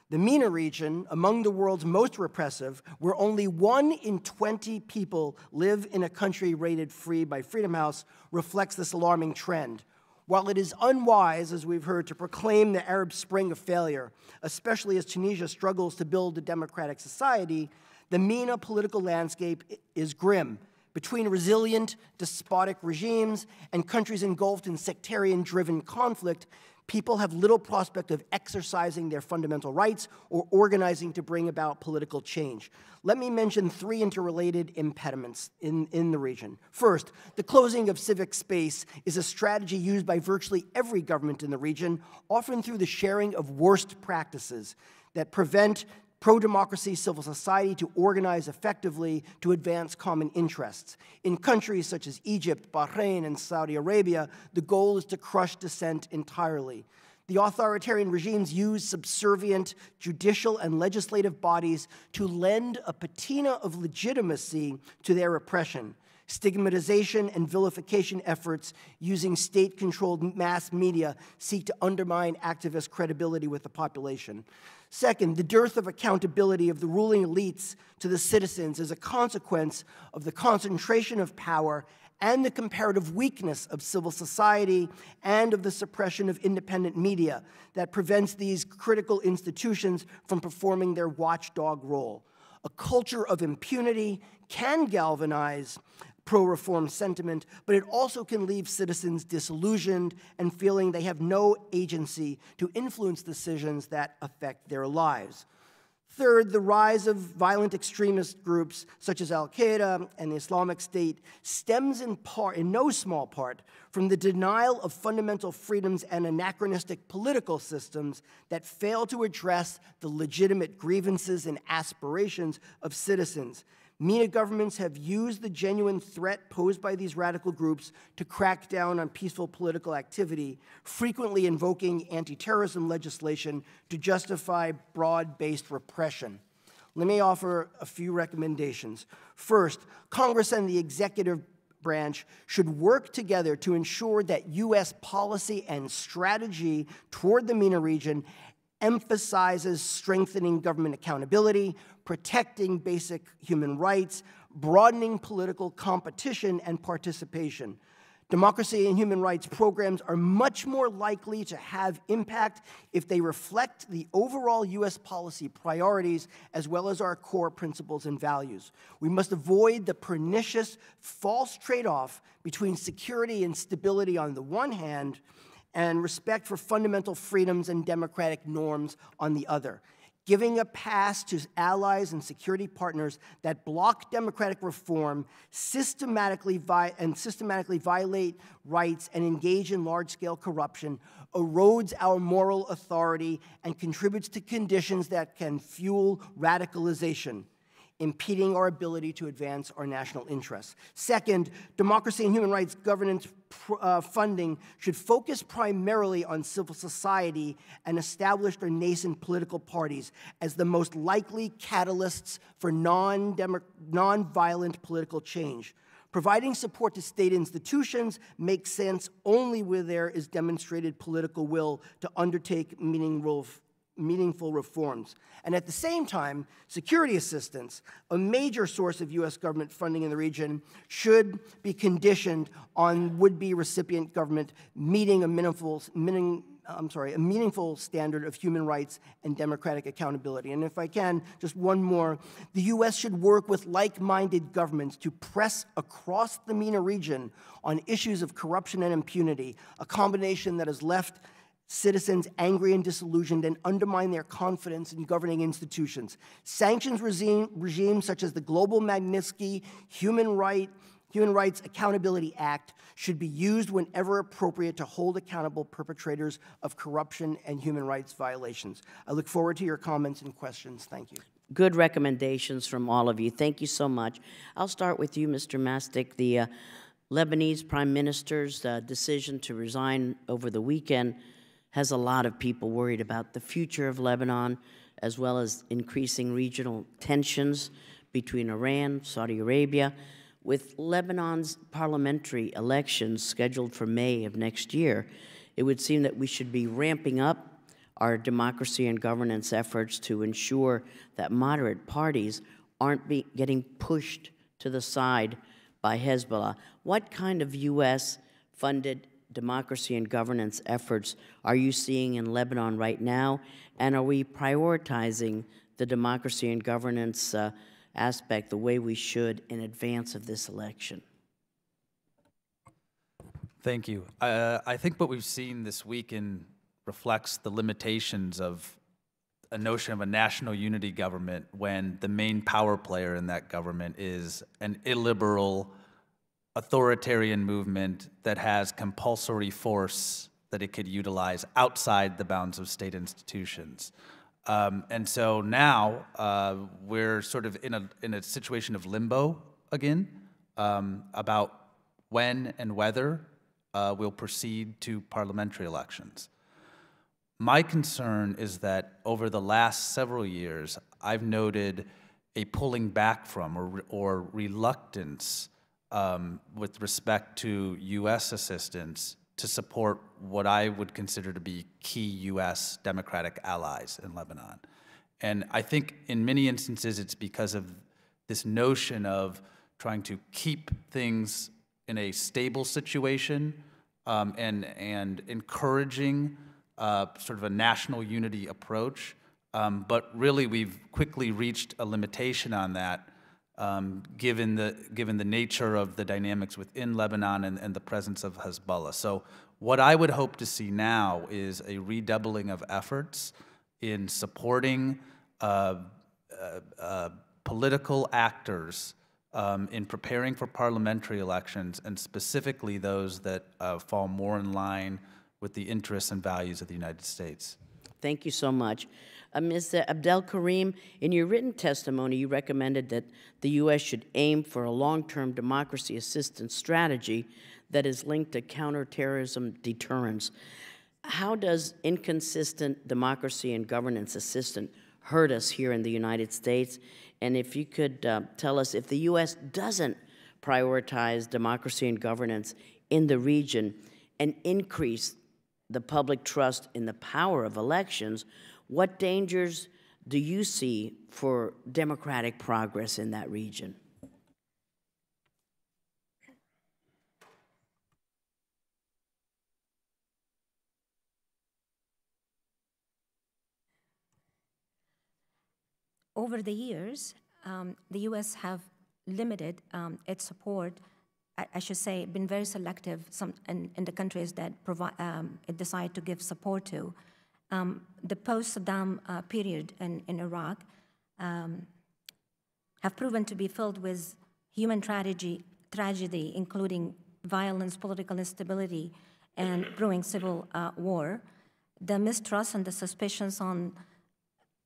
The MENA region, among the world's most repressive, where only 1 in 20 people live in a country rated free by Freedom House, reflects this alarming trend. While it is unwise, as we've heard, to proclaim the Arab Spring a failure, especially as Tunisia struggles to build a democratic society, the MENA political landscape is grim. Between resilient, despotic regimes and countries engulfed in sectarian-driven conflict, people have little prospect of exercising their fundamental rights or organizing to bring about political change. Let me mention 3 interrelated impediments in the region. First, the closing of civic space is a strategy used by virtually every government in the region, often through the sharing of worst practices that prevent pro-democracy civil society to organize effectively to advance common interests. In countries such as Egypt, Bahrain, and Saudi Arabia, the goal is to crush dissent entirely. The authoritarian regimes use subservient judicial and legislative bodies to lend a patina of legitimacy to their oppression. Stigmatization and vilification efforts using state-controlled mass media seek to undermine activist credibility with the population. Second, the dearth of accountability of the ruling elites to the citizens is a consequence of the concentration of power and the comparative weakness of civil society and of the suppression of independent media that prevents these critical institutions from performing their watchdog role. A culture of impunity can galvanize pro-reform sentiment, but it also can leave citizens disillusioned and feeling they have no agency to influence decisions that affect their lives. Third, the rise of violent extremist groups such as Al-Qaeda and the Islamic State stems in no small part, from the denial of fundamental freedoms and anachronistic political systems that fail to address the legitimate grievances and aspirations of citizens. MENA governments have used the genuine threat posed by these radical groups to crack down on peaceful political activity, frequently invoking anti-terrorism legislation to justify broad-based repression. Let me offer a few recommendations. First, Congress and the executive branch should work together to ensure that U.S. policy and strategy toward the MENA region emphasizes strengthening government accountability, protecting basic human rights, broadening political competition and participation. Democracy and human rights programs are much more likely to have impact if they reflect the overall U.S. policy priorities as well as our core principles and values. We must avoid the pernicious false trade-off between security and stability on the one hand and respect for fundamental freedoms and democratic norms on the other. Giving a pass to allies and security partners that block democratic reform, systematically violate rights, and engage in large-scale corruption erodes our moral authority and contributes to conditions that can fuel radicalization, impeding our ability to advance our national interests. Second, democracy and human rights governance funding should focus primarily on civil society and established or nascent political parties as the most likely catalysts for non-violent political change. Providing support to state institutions makes sense only where there is demonstrated political will to undertake meaningful reforms. And at the same time, security assistance, a major source of U.S. government funding in the region, should be conditioned on would-be recipient government meeting a meaningful standard of human rights and democratic accountability. And if I can, just one more. The U.S. should work with like-minded governments to press across the MENA region on issues of corruption and impunity, a combination that has left citizens angry and disillusioned and undermine their confidence in governing institutions. Sanctions regimes such as the Global Magnitsky Human Rights Accountability Act should be used whenever appropriate to hold accountable perpetrators of corruption and human rights violations. I look forward to your comments and questions. Thank you. Good recommendations from all of you. Thank you so much. I'll start with you, Mr. Mastic. The Lebanese Prime Minister's decision to resign over the weekend has a lot of people worried about the future of Lebanon, as well as increasing regional tensions between Iran, Saudi Arabia. With Lebanon's parliamentary elections scheduled for May of next year, it would seem that we should be ramping up our democracy and governance efforts to ensure that moderate parties aren't getting pushed to the side by Hezbollah. What kind of U.S.-funded democracy and governance efforts are you seeing in Lebanon right now? And are we prioritizing the democracy and governance aspect the way we should in advance of this election? Thank you. I think what we've seen this weekend reflects the limitations of a notion of a national unity government when the main power player in that government is an illiberal, authoritarian movement that has compulsory force that it could utilize outside the bounds of state institutions. And so now we're sort of in a situation of limbo again about when and whether we'll proceed to parliamentary elections. My concern is that over the last several years, I've noted a pulling back from or reluctance with respect to U.S. assistance to support what I would consider to be key U.S. democratic allies in Lebanon. And I think in many instances it's because of this notion of trying to keep things in a stable situation and encouraging sort of a national unity approach. But really we've quickly reached a limitation on that given the nature of the dynamics within Lebanon and the presence of Hezbollah. So what I would hope to see now is a redoubling of efforts in supporting political actors in preparing for parliamentary elections, and specifically those that fall more in line with the interests and values of the United States. Thank you so much. Ms. Abdel Karim, in your written testimony, you recommended that the U.S. should aim for a long-term democracy assistance strategy that is linked to counterterrorism deterrence. How does inconsistent democracy and governance assistance hurt us here in the United States? And if you could tell us, if the U.S. doesn't prioritize democracy and governance in the region and increase the public trust in the power of elections, what dangers do you see for democratic progress in that region? Over the years, the U.S. have limited its support, I should say, been very selective in the countries that it decide to give support to. The post-Saddam period in Iraq have proven to be filled with human tragedy, including violence, political instability, and brewing civil war. The mistrust and the suspicions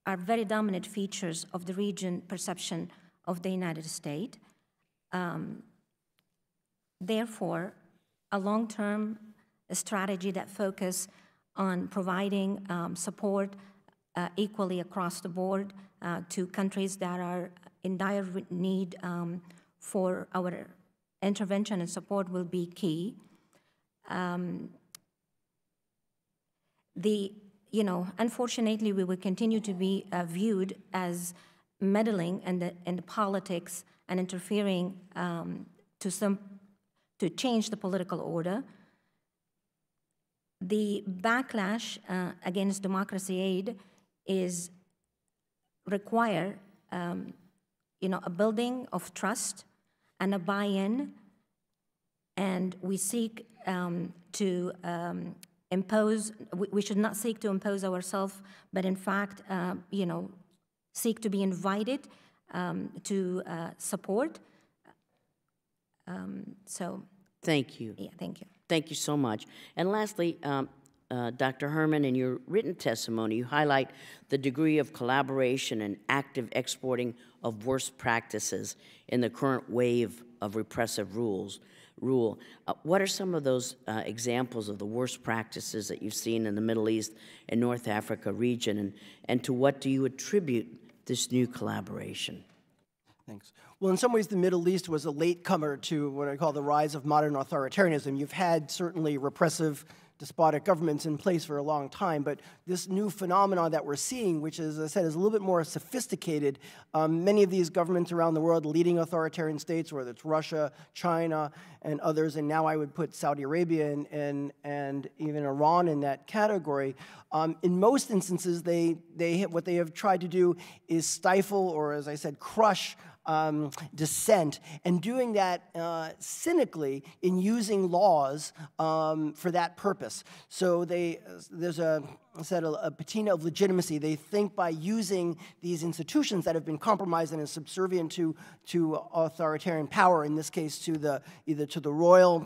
are very dominant features of the region perception of the United States. Therefore, a long-term strategy that focuses on providing support equally across the board to countries that are in dire need for our intervention and support will be key. Unfortunately, we will continue to be viewed as meddling in the politics and interfering to change the political order. The backlash against democracy aid require a building of trust and a buy-in, and we seek to impose. We should not seek to impose ourselves, but in fact, seek to be invited to support. Thank you. Yeah, thank you. Thank you so much. And lastly, Dr. Herman, in your written testimony, you highlight the degree of collaboration and active exporting of worst practices in the current wave of repressive rule. What are some of those examples of the worst practices that you've seen in the Middle East and North Africa region, and to what do you attribute this new collaboration? Thanks. Well, in some ways, the Middle East was a latecomer to what I call the rise of modern authoritarianism. You've had certainly repressive, despotic governments in place for a long time, but this new phenomenon that we're seeing, which, as I said, is a little bit more sophisticated, many of these governments around the world, leading authoritarian states, whether it's Russia, China, and others, and now I would put Saudi Arabia and even Iran in that category. In most instances, what they have tried to do is stifle, or as I said, crush dissent, and doing that cynically in using laws for that purpose. So there's a patina of legitimacy. They think by using these institutions that have been compromised and are subservient to authoritarian power, in this case to either to the royal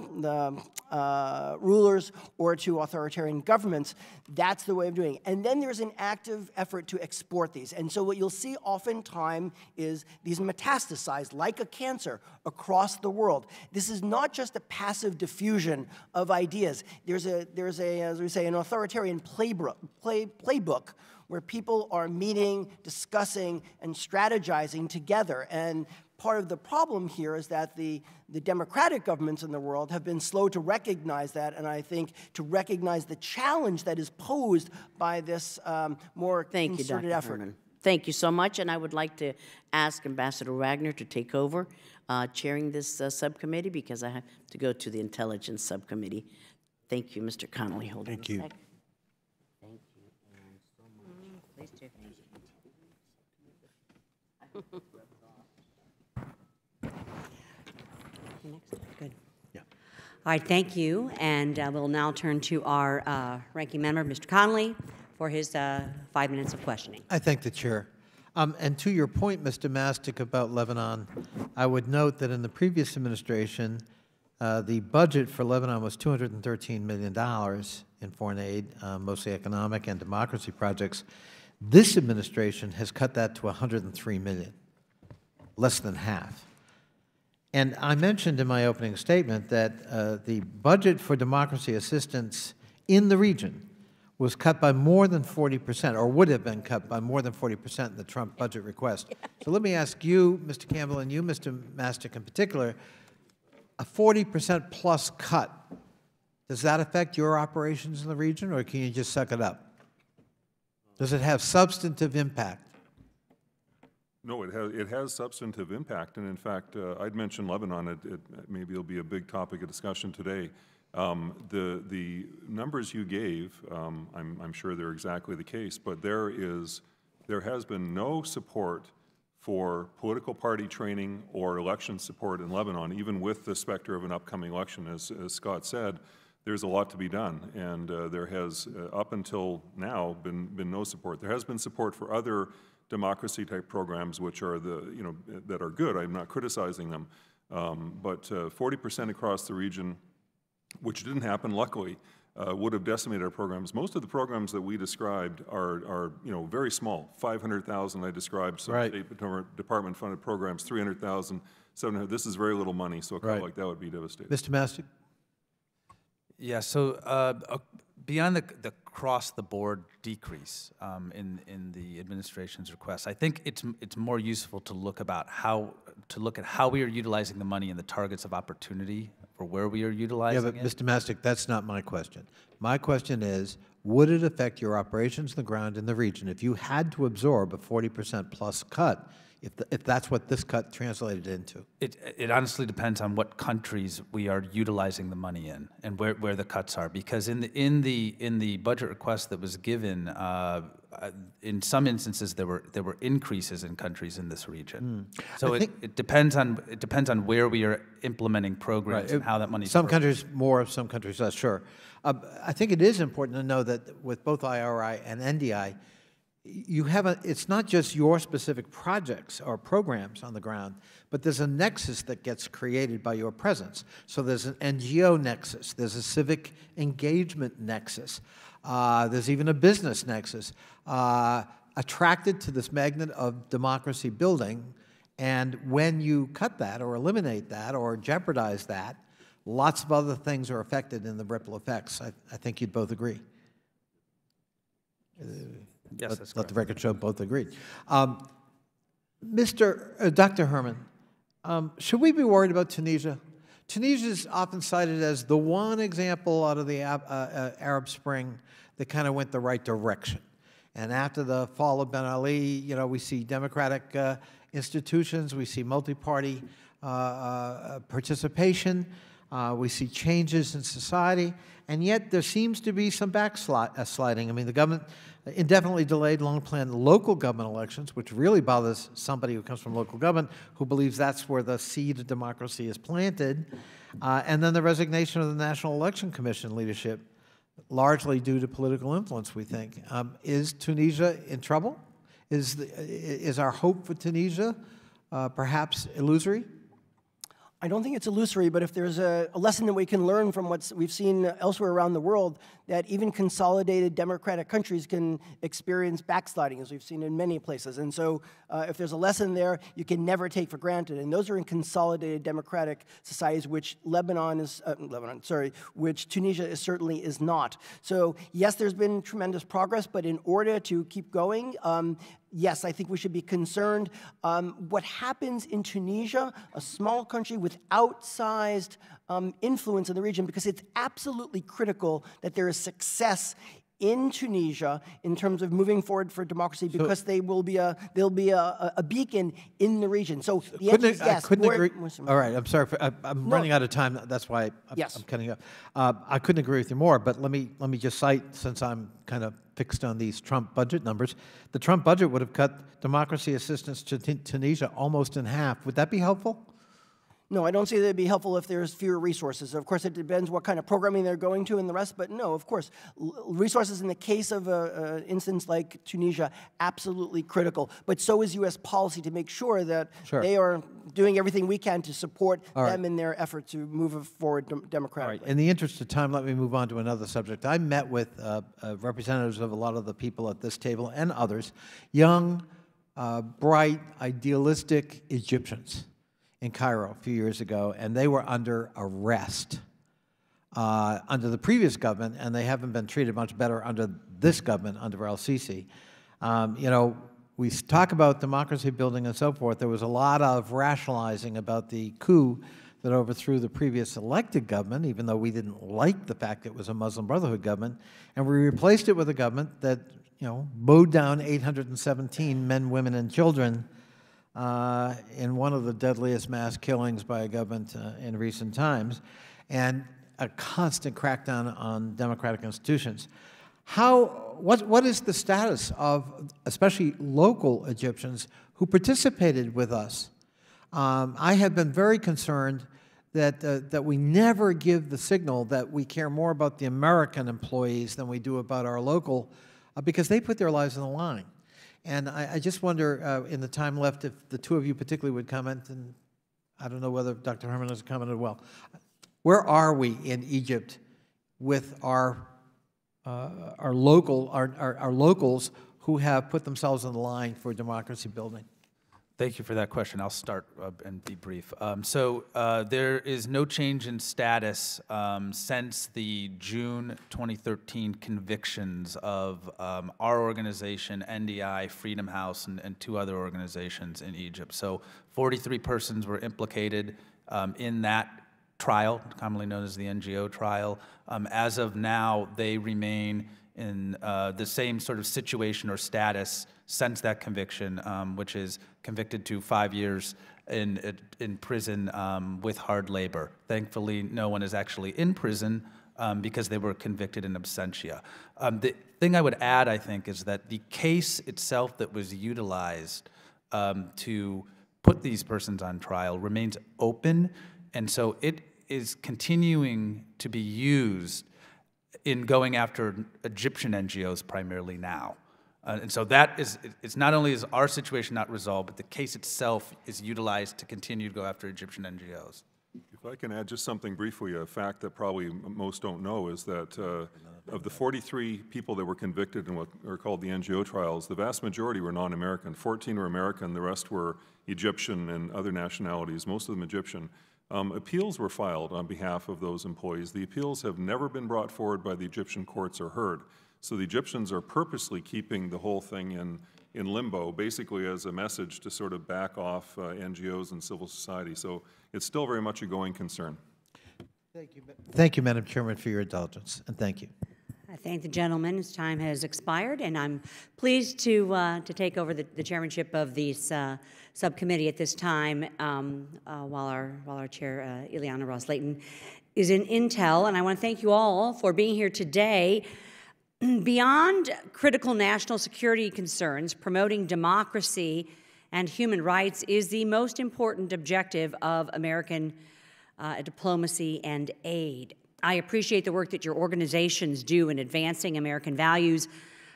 rulers or to authoritarian governments, that's the way of doing it. And then there's an active effort to export these. And so what you'll see oftentimes is these metastasize like a cancer across the world. This is not just a passive diffusion of ideas. There's a as we say, an authoritarian playbook where people are meeting, discussing, and strategizing together. And part of the problem here is that the democratic governments in the world have been slow to recognize that, and I think to recognize the challenge that is posed by this more concerted effort. Herman. Thank you so much, and I would like to ask Ambassador Wagner to take over chairing this subcommittee, because I have to go to the Intelligence Subcommittee. Thank you, Mr. Connolly. Hold Thank on you. a second. Thank you so much. Please do. Good. Yeah. All right, thank you. And we'll now turn to our ranking member, Mr. Connolly, for his 5 minutes of questioning. I thank the chair. And to your point, Mr. Mastic, about Lebanon, I would note that in the previous administration, the budget for Lebanon was $213 million in foreign aid, mostly economic and democracy projects. This administration has cut that to $103 million, less than half. And I mentioned in my opening statement that the budget for democracy assistance in the region was cut by more than 40%, or would have been cut by more than 40% in the Trump budget request. So let me ask you, Mr. Campbell, and you, Mr. Mastic in particular, a 40% plus cut, does that affect your operations in the region, or can you just suck it up? Does it have substantive impact? No, it has substantive impact, and in fact, I'd mentioned Lebanon. Maybe it'll be a big topic of discussion today. The numbers you gave, I'm sure they're exactly the case, but there has been no support for political party training or election support in Lebanon, even with the specter of an upcoming election. As Scott said, there's a lot to be done, and there has, up until now, been no support. There has been support for other democracy-type programs, which are that are good. I'm not criticizing them, but 40% across the region, which didn't happen, luckily, would have decimated our programs. Most of the programs that we described are very small. 500,000 I described. Some right. State Department-funded programs, 300,000, 700. This is very little money, so a cut like that would be devastating. Mr. Mastic? Yeah, so beyond the across-the-board decrease in the administration's request, I think it's more useful to look at how we are utilizing the money and the targets of opportunity for where we are utilizing it. Yeah, but Mr. Mastic, that's not my question. My question is, would it affect your operations on the ground in the region if you had to absorb a 40% plus cut, if that's what this cut translated into? It honestly depends on what countries we are utilizing the money in and where the cuts are. Because in the budget request that was given, in some instances there were increases in countries in this region. So it depends on where we are implementing programs and how that money. Some countries more, some countries less. Sure. I think it is important to know that with both IRI and NDI, it's not just your specific projects or programs on the ground, but there's a nexus that gets created by your presence. So there's an NGO nexus, there's a civic engagement nexus, there's even a business nexus attracted to this magnet of democracy building. And when you cut that or eliminate that or jeopardize that, lots of other things are affected in the ripple effects. I think you'd both agree. Yes, let the record show both agreed. Dr. Herman, should we be worried about Tunisia? Tunisia is often cited as the one example out of the Arab Spring that kind of went the right direction. And after the fall of Ben Ali, we see democratic institutions, we see multi-party participation, we see changes in society, and yet there seems to be some backsliding. I mean, the government indefinitely delayed long-planned local government elections, which really bothers somebody who comes from local government, who believes that's where the seed of democracy is planted. And then the resignation of the National Election Commission leadership, largely due to political influence, we think. Is Tunisia in trouble? Is our hope for Tunisia perhaps illusory? I don't think it's illusory, but if there's a lesson that we can learn from what we've seen elsewhere around the world, that even consolidated democratic countries can experience backsliding, as we've seen in many places. And so if there's a lesson there, you can never take for granted. And those are in consolidated democratic societies, which which Tunisia certainly is not. So yes, there's been tremendous progress, but in order to keep going, yes, I think we should be concerned. What happens in Tunisia, a small country with outsized influence in the region, because it's absolutely critical that there is success in Tunisia in terms of moving forward for democracy, because they'll be a beacon in the region. So the answer is yes. I couldn't agree. All right, I'm sorry. I'm running out of time. That's why I'm cutting up. I couldn't agree with you more. But let me just cite, since I'm kind of fixed on these Trump budget numbers, the Trump budget would have cut democracy assistance to Tunisia almost in half. Would that be helpful? No, I don't see that it'd be helpful if there's fewer resources. Of course, it depends what kind of programming they're going to and the rest, but no, of course. Resources in the case of an instance like Tunisia, absolutely critical. But so is U.S. policy to make sure that they are doing everything we can to support them in their effort to move forward democratically. All right. In the interest of time, let me move on to another subject. I met with representatives of a lot of the people at this table and others, young, bright, idealistic Egyptians in Cairo a few years ago, and they were under arrest under the previous government, and they haven't been treated much better under this government, under el-Sisi. We talk about democracy building and so forth. There was a lot of rationalizing about the coup that overthrew the previous elected government, even though we didn't like the fact it was a Muslim Brotherhood government, and we replaced it with a government that, mowed down 817 men, women, and children in one of the deadliest mass killings by a government in recent times, and a constant crackdown on democratic institutions. What is the status of especially local Egyptians who participated with us? I have been very concerned that we never give the signal that we care more about the American employees than we do about our local, because they put their lives on the line. And I just wonder, in the time left, if the two of you particularly would comment, and I don't know whether Dr. Herman has commented well. Where are we in Egypt with our locals who have put themselves on the line for democracy building? Thank you for that question. I'll start and be brief. There is no change in status since the June 2013 convictions of our organization, NDI, Freedom House, and two other organizations in Egypt. So 43 persons were implicated in that trial, commonly known as the NGO trial. As of now, they remain in the same sort of situation or status since that conviction, which is convicted to 5 years in prison with hard labor. Thankfully, no one is actually in prison because they were convicted in absentia. The thing I would add, I think, is that the case itself that was utilized to put these persons on trial remains open, and so it is continuing to be used in going after Egyptian NGOs primarily now. And so that is, it's not only is our situation not resolved, but the case itself is utilized to continue to go after Egyptian NGOs. If I can add just something briefly, a fact that probably most don't know is that of the 43 people that were convicted in what are called the NGO trials, the vast majority were non-American. 14 were American, the rest were Egyptian and other nationalities, most of them Egyptian. Appeals were filed on behalf of those employees. The appeals have never been brought forward by the Egyptian courts or heard. So the Egyptians are purposely keeping the whole thing in limbo, basically as a message to sort of back off NGOs and civil society. So it's still very much a going concern. Thank you, Madam Chairman, for your indulgence, and thank you. I thank the gentleman. His time has expired, and I'm pleased to take over the chairmanship of this subcommittee at this time while our chair, Ileana Ros-Lehtinen, is in Intel. And I want to thank you all for being here today. Beyond critical national security concerns, promoting democracy and human rights is the most important objective of American diplomacy and aid. I appreciate the work that your organizations do in advancing American values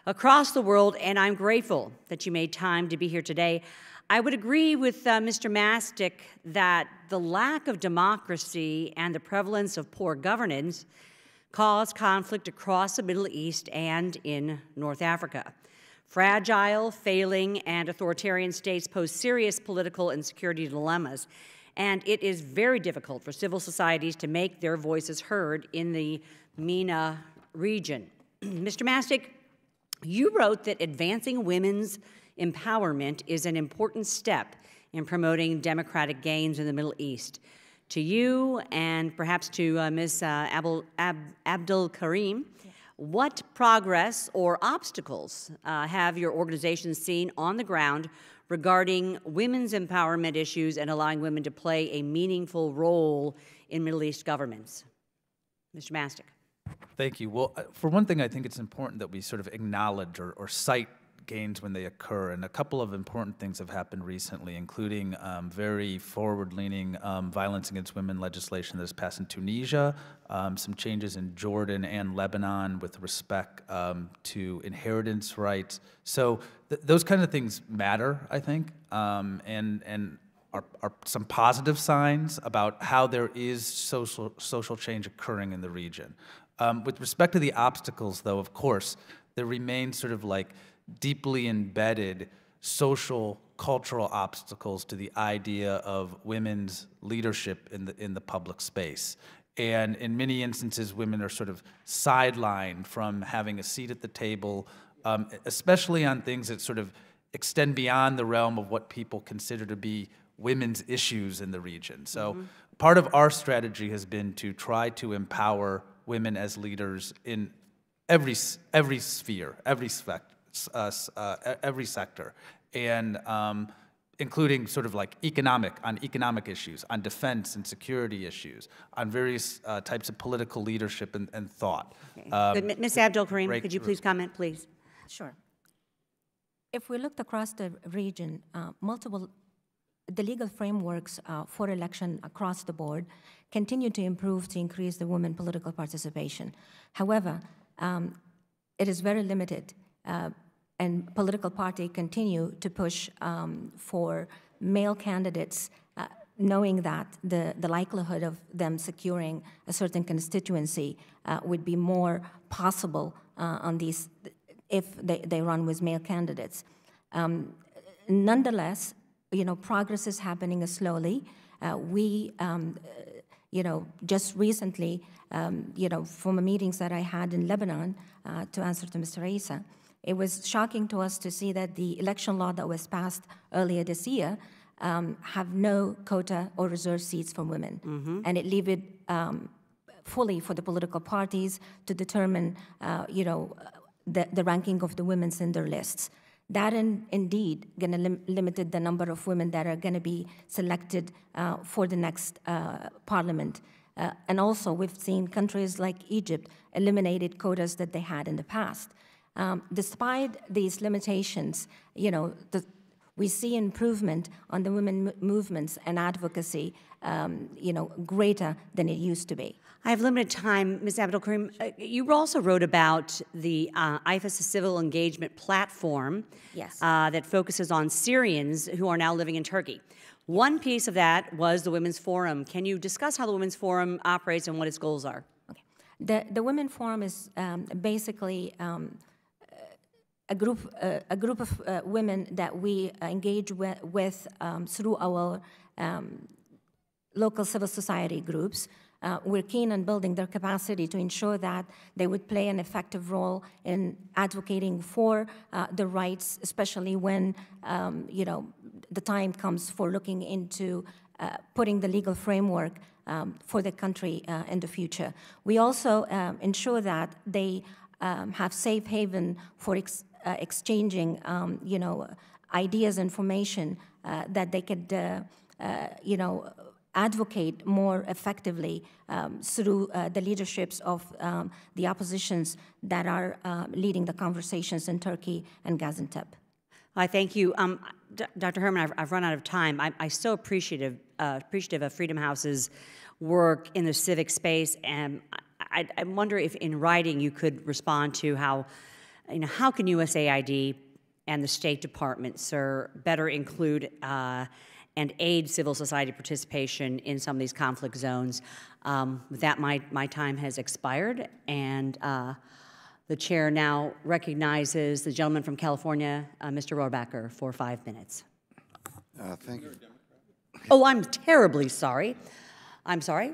across the world, and I'm grateful that you made time to be here today. I would agree with Mr. Mastic that the lack of democracy and the prevalence of poor governance cause conflict across the Middle East and in North Africa. Fragile, failing, and authoritarian states pose serious political and security dilemmas, and it is very difficult for civil societies to make their voices heard in the MENA region. Mr. Mastic, you wrote that advancing women's empowerment is an important step in promoting democratic gains in the Middle East. To you and perhaps to Ms. Abdul Karim, what progress or obstacles have your organization seen on the ground regarding women's empowerment issues and allowing women to play a meaningful role in Middle East governments? Mr. Mastic. Thank you. Well, for one thing, I think it's important that we sort of acknowledge or cite gains when they occur, and a couple of important things have happened recently, including very forward-leaning violence against women legislation that has passed in Tunisia, some changes in Jordan and Lebanon with respect to inheritance rights. So those kind of things matter, I think, and are some positive signs about how there is social change occurring in the region. With respect to the obstacles, though, of course, there remains sort of like deeply embedded social, cultural obstacles to the idea of women's leadership in the public space. And in many instances, women are sort of sidelined from having a seat at the table, especially on things that sort of extend beyond the realm of what people consider to be women's issues in the region. So part of our strategy has been to try to empower women as leaders in every sphere, every sector, and including sort of like economic issues, on defense and security issues, on various types of political leadership and thought. Good. Ms. Abdul Karim, could you please comment, please? Sure. If we looked across the region, the legal frameworks for election across the board continue to improve to increase the women political participation. However, it is very limited, and political parties continue to push for male candidates, knowing that the likelihood of them securing a certain constituency would be more possible on these if they run with male candidates. Nonetheless, progress is happening slowly. We, just recently, from the meetings that I had in Lebanon, to answer to Mr. Issa, it was shocking to us to see that the election law that was passed earlier this year have no quota or reserve seats for women, and it leave it fully for the political parties to determine, the ranking of the women in their lists. That indeed going to limited the number of women that are going to be selected for the next parliament. And also, we've seen countries like Egypt eliminated quotas that they had in the past. Despite these limitations, we see improvement on the women movements and advocacy, greater than it used to be. I have limited time. Ms. Abdul Karim, you also wrote about the IFAS Civil Engagement Platform. Yes. That focuses on Syrians who are now living in Turkey. One piece of that was the Women's Forum. Can you discuss how the Women's Forum operates and what its goals are? Okay. The Women's Forum is basically a group of women that we engage with through our local civil society groups. We're keen on building their capacity to ensure that they would play an effective role in advocating for the rights, especially when the time comes for looking into putting the legal framework for the country in the future. We also ensure that they have safe haven for exchanging, ideas, information that they could, advocate more effectively through the leaderships of the oppositions that are leading the conversations in Turkey and Gaziantep. I thank you. Dr. Herman, I've run out of time. I'm so appreciative of Freedom House's work in the civic space, and I wonder if in writing you could respond to how can USAID and the State Department, sir, better include and aid civil society participation in some of these conflict zones. With that, my time has expired, and the chair now recognizes the gentleman from California, Mr. Rohrbacher, for 5 minutes. Thank you. Oh, I'm terribly sorry. I'm sorry.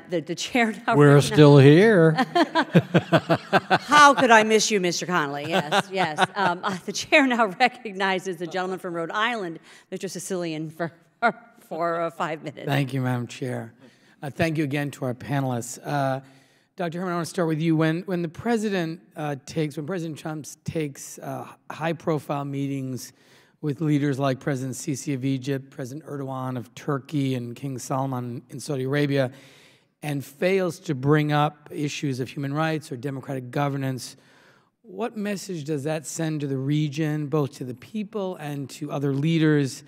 The chair now We're still here. How could I miss you, Mr. Connolly? Yes, yes. The chair now recognizes the gentleman from Rhode Island, Mr. Sicilian, for 5 minutes. Thank you, Madam Chair. Thank you again to our panelists. Dr. Herman, I want to start with you. When President Trump takes high-profile meetings with leaders like President Sisi of Egypt, President Erdogan of Turkey, and King Salman in Saudi Arabia, and fails to bring up issues of human rights or democratic governance, what message does that send to the region, both to the people and to other leaders?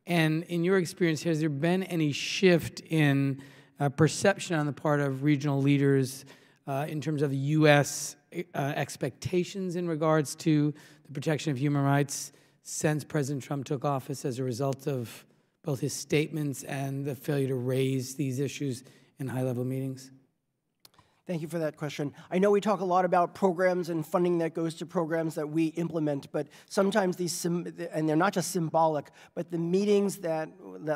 And in your experience, has there been any shift in perception on the part of regional leaders in terms of U.S. expectations in regards to the protection of human rights since President Trump took office as a result of both his statements and the failure to raise these issues in high-level meetings? Thank you for that question. I know we talk a lot about programs and funding that goes to programs that we implement, but sometimes these, and they're not just symbolic, but the meetings that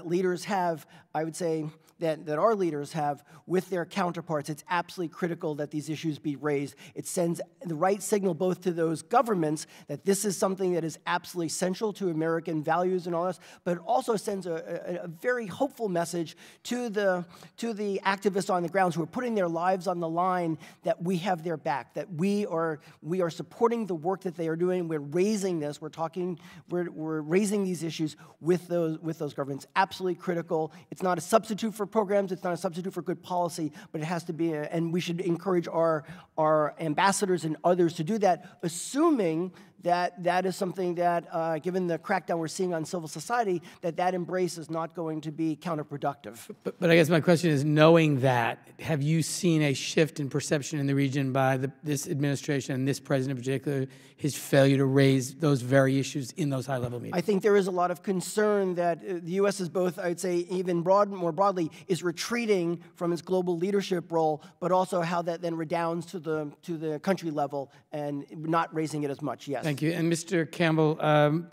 leaders have, I would say, that our leaders have with their counterparts, it's absolutely critical that these issues be raised. It sends the right signal both to those governments that this is something that is absolutely essential to American values and all this, but it also sends a very hopeful message to the activists on the grounds who are putting their lives on the line, that we have their back, that we are supporting the work that they are doing. We're raising this. We're raising these issues with those governments. Absolutely critical. It's not a substitute for programs. It's not a substitute for good policy, but it has to be, and we should encourage our ambassadors and others to do that, assuming that is something that, given the crackdown we're seeing on civil society, that embrace is not going to be counterproductive. But I guess my question is, knowing that, have you seen a shift in perception in the region by this administration and this president in particular, his failure to raise those very issues in those high-level meetings? I think there is a lot of concern that the U.S. is both, I'd say, even more broadly, is retreating from its global leadership role, but also how that then redounds to the country level and not raising it as much. Yes. Thank you. And Mr. Campbell,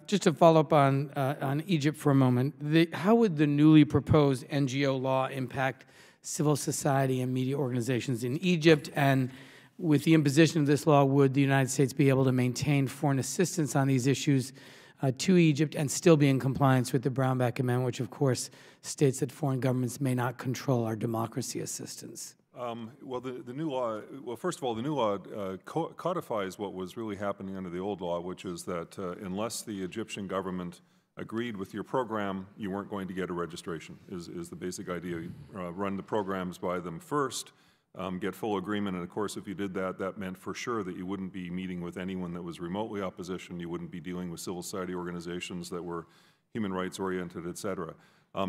just to follow up on Egypt for a moment, how would the newly proposed NGO law impact civil society and media organizations in Egypt? And with the imposition of this law, would the United States be able to maintain foreign assistance on these issues to Egypt and still be in compliance with the Brownback Amendment, which of course states that foreign governments may not control our democracy assistance? Well, the new law, first of all, the new law codifies what was really happening under the old law, which is that unless the Egyptian government agreed with your program, you weren't going to get a registration, is the basic idea. You run the programs by them first, get full agreement, and of course, if you did that, that meant for sure that you wouldn't be meeting with anyone that was remotely opposition, you wouldn't be dealing with civil society organizations that were human rights oriented, et cetera.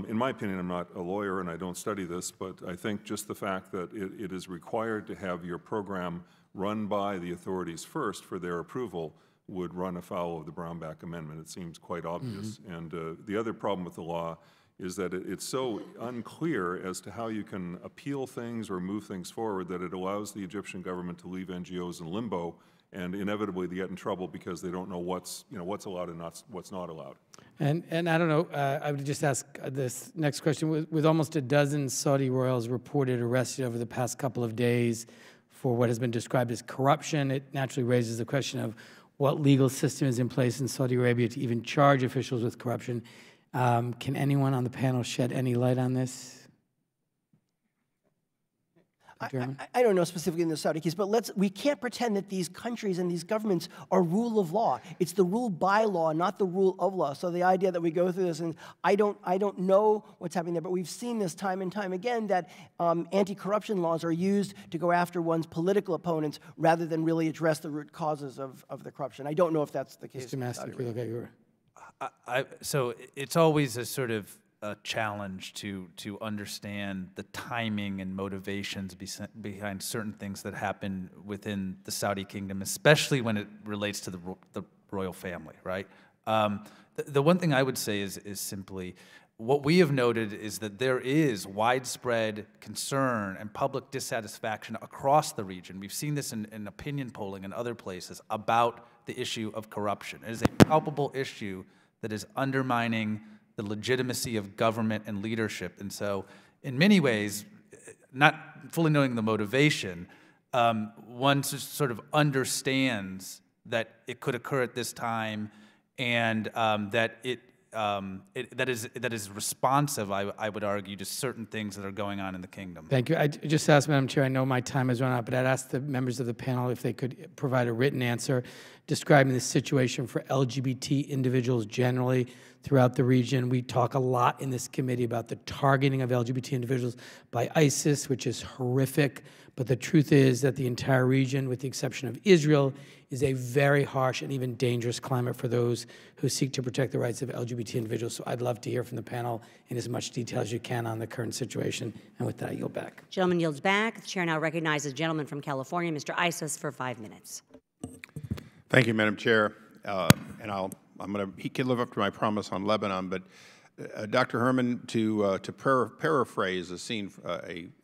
In my opinion, I'm not a lawyer and I don't study this, but I think just the fact that it is required to have your program run by the authorities first for their approval would run afoul of the Brownback Amendment. It seems quite obvious. Mm-hmm. And the other problem with the law is that it's so unclear as to how you can appeal things or move things forward that it allows the Egyptian government to leave NGOs in limbo and inevitably they get in trouble because they don't know what's allowed and what's not allowed. And I don't know, I would just ask this next question. With almost a dozen Saudi royals reported arrested over the past couple of days for what has been described as corruption, it naturally raises the question of what legal system is in place in Saudi Arabia to even charge officials with corruption. Can anyone on the panel shed any light on this? I don't know specifically in the Saudi case, but we can't pretend that these countries and these governments are rule of law. It's the rule by law, not the rule of law. So the idea that we go through this, and I don't know what's happening there, but we've seen this time and time again that anti-corruption laws are used to go after one's political opponents rather than really address the root causes of the corruption. I don't know if that's the case. Mr. Master, look at your... So it's always a sort of a challenge to understand the timing and motivations behind certain things that happen within the Saudi kingdom, especially when it relates to the royal family, right? The one thing I would say is simply, what we have noted is that there is widespread concern and public dissatisfaction across the region. We've seen this in opinion polling and other places about the issue of corruption. It is a palpable issue that is undermining the legitimacy of government and leadership. And so, in many ways, not fully knowing the motivation, one sort of understands that it could occur at this time, and that that is responsive, I would argue, to certain things that are going on in the kingdom. Thank you. I just asked, Madam Chair, I know my time has run out, but I'd ask the members of the panel if they could provide a written answer describing the situation for LGBT individuals generally throughout the region. We talk a lot in this committee about the targeting of LGBT individuals by ISIS, which is horrific, but the truth is that the entire region, with the exception of Israel, is a very harsh and even dangerous climate for those who seek to protect the rights of LGBT individuals. So I'd love to hear from the panel in as much detail as you can on the current situation. And with that, I yield back. Gentleman yields back. The chair now recognizes the gentleman from California, Mr. Isas, for 5 minutes. Thank you, Madam Chair. And he can live up to my promise on Lebanon, but Dr. Herman, to paraphrase a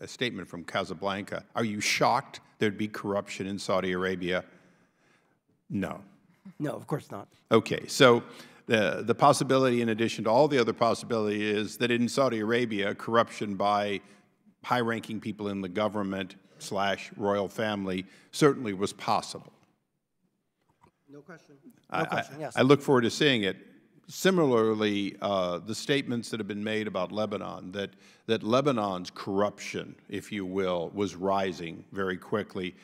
statement from Casablanca, are you shocked there'd be corruption in Saudi Arabia? No. No, of course not. Okay, so the possibility, in addition to all the other possibility, is that in Saudi Arabia, corruption by high-ranking people in the government / royal family certainly was possible. No question. No question, yes. I look forward to seeing it. Similarly, the statements that have been made about Lebanon, that Lebanon's corruption, if you will, was rising very quickly.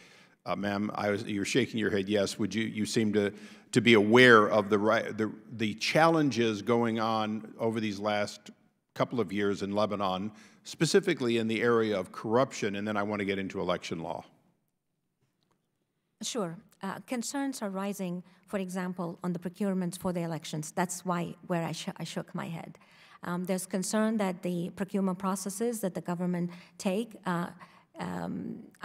Ma'am, you're shaking your head yes. Would you seem to be aware of the challenges going on over these last couple of years in Lebanon, specifically in the area of corruption, and then I want to get into election law. Sure. Concerns are rising, for example, on the procurements for the elections. That's where I shook my head. There's concern that the procurement processes that the government take are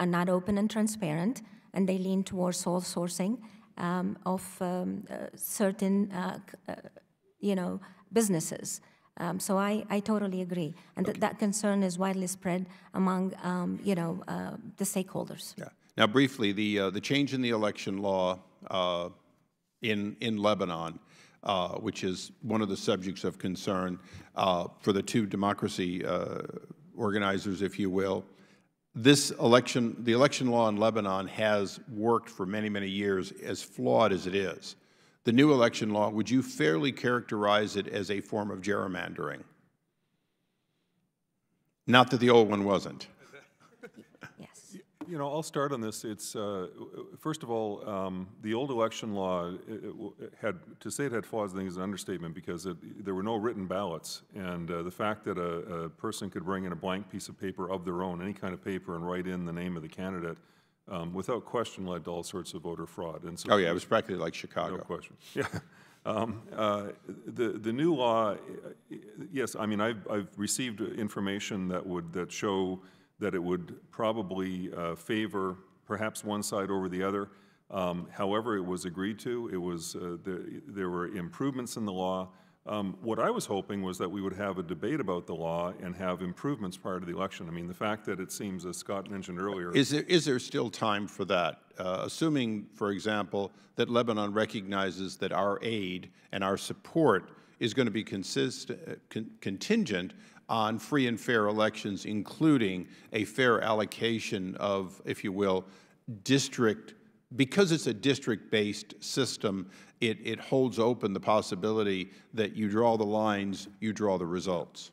not open and transparent, and they lean towards sole sourcing of certain, businesses. So I totally agree, and that concern is widely spread among, the stakeholders. Yeah. Now, briefly, the change in the election law in Lebanon, which is one of the subjects of concern for the two democracy organizers, if you will. The election law in Lebanon has worked for many, many years, as flawed as it is. The new election law, would you fairly characterize it as a form of gerrymandering? Not that the old one wasn't. Yes. I'll start on this. It's first of all, the old election law to say it had flaws, I think, is an understatement, because there were no written ballots, and the fact that a person could bring in a blank piece of paper of their own, any kind of paper, and write in the name of the candidate, without question, led to all sorts of voter fraud. And so, oh yeah, it was practically like Chicago. No question. Yeah. The new law, yes. I mean, I've received information that show that it would probably favor perhaps one side over the other. However, it was agreed to. It was there were improvements in the law. What I was hoping was that we would have a debate about the law and have improvements prior to the election. I mean, the fact that it seems, as Scott mentioned earlier— Is there still time for that? Assuming, for example, that Lebanon recognizes that our aid and our support is going to be contingent on free and fair elections, including a fair allocation of, if you will, because it's a district-based system, it holds open the possibility that you draw the lines, you draw the results.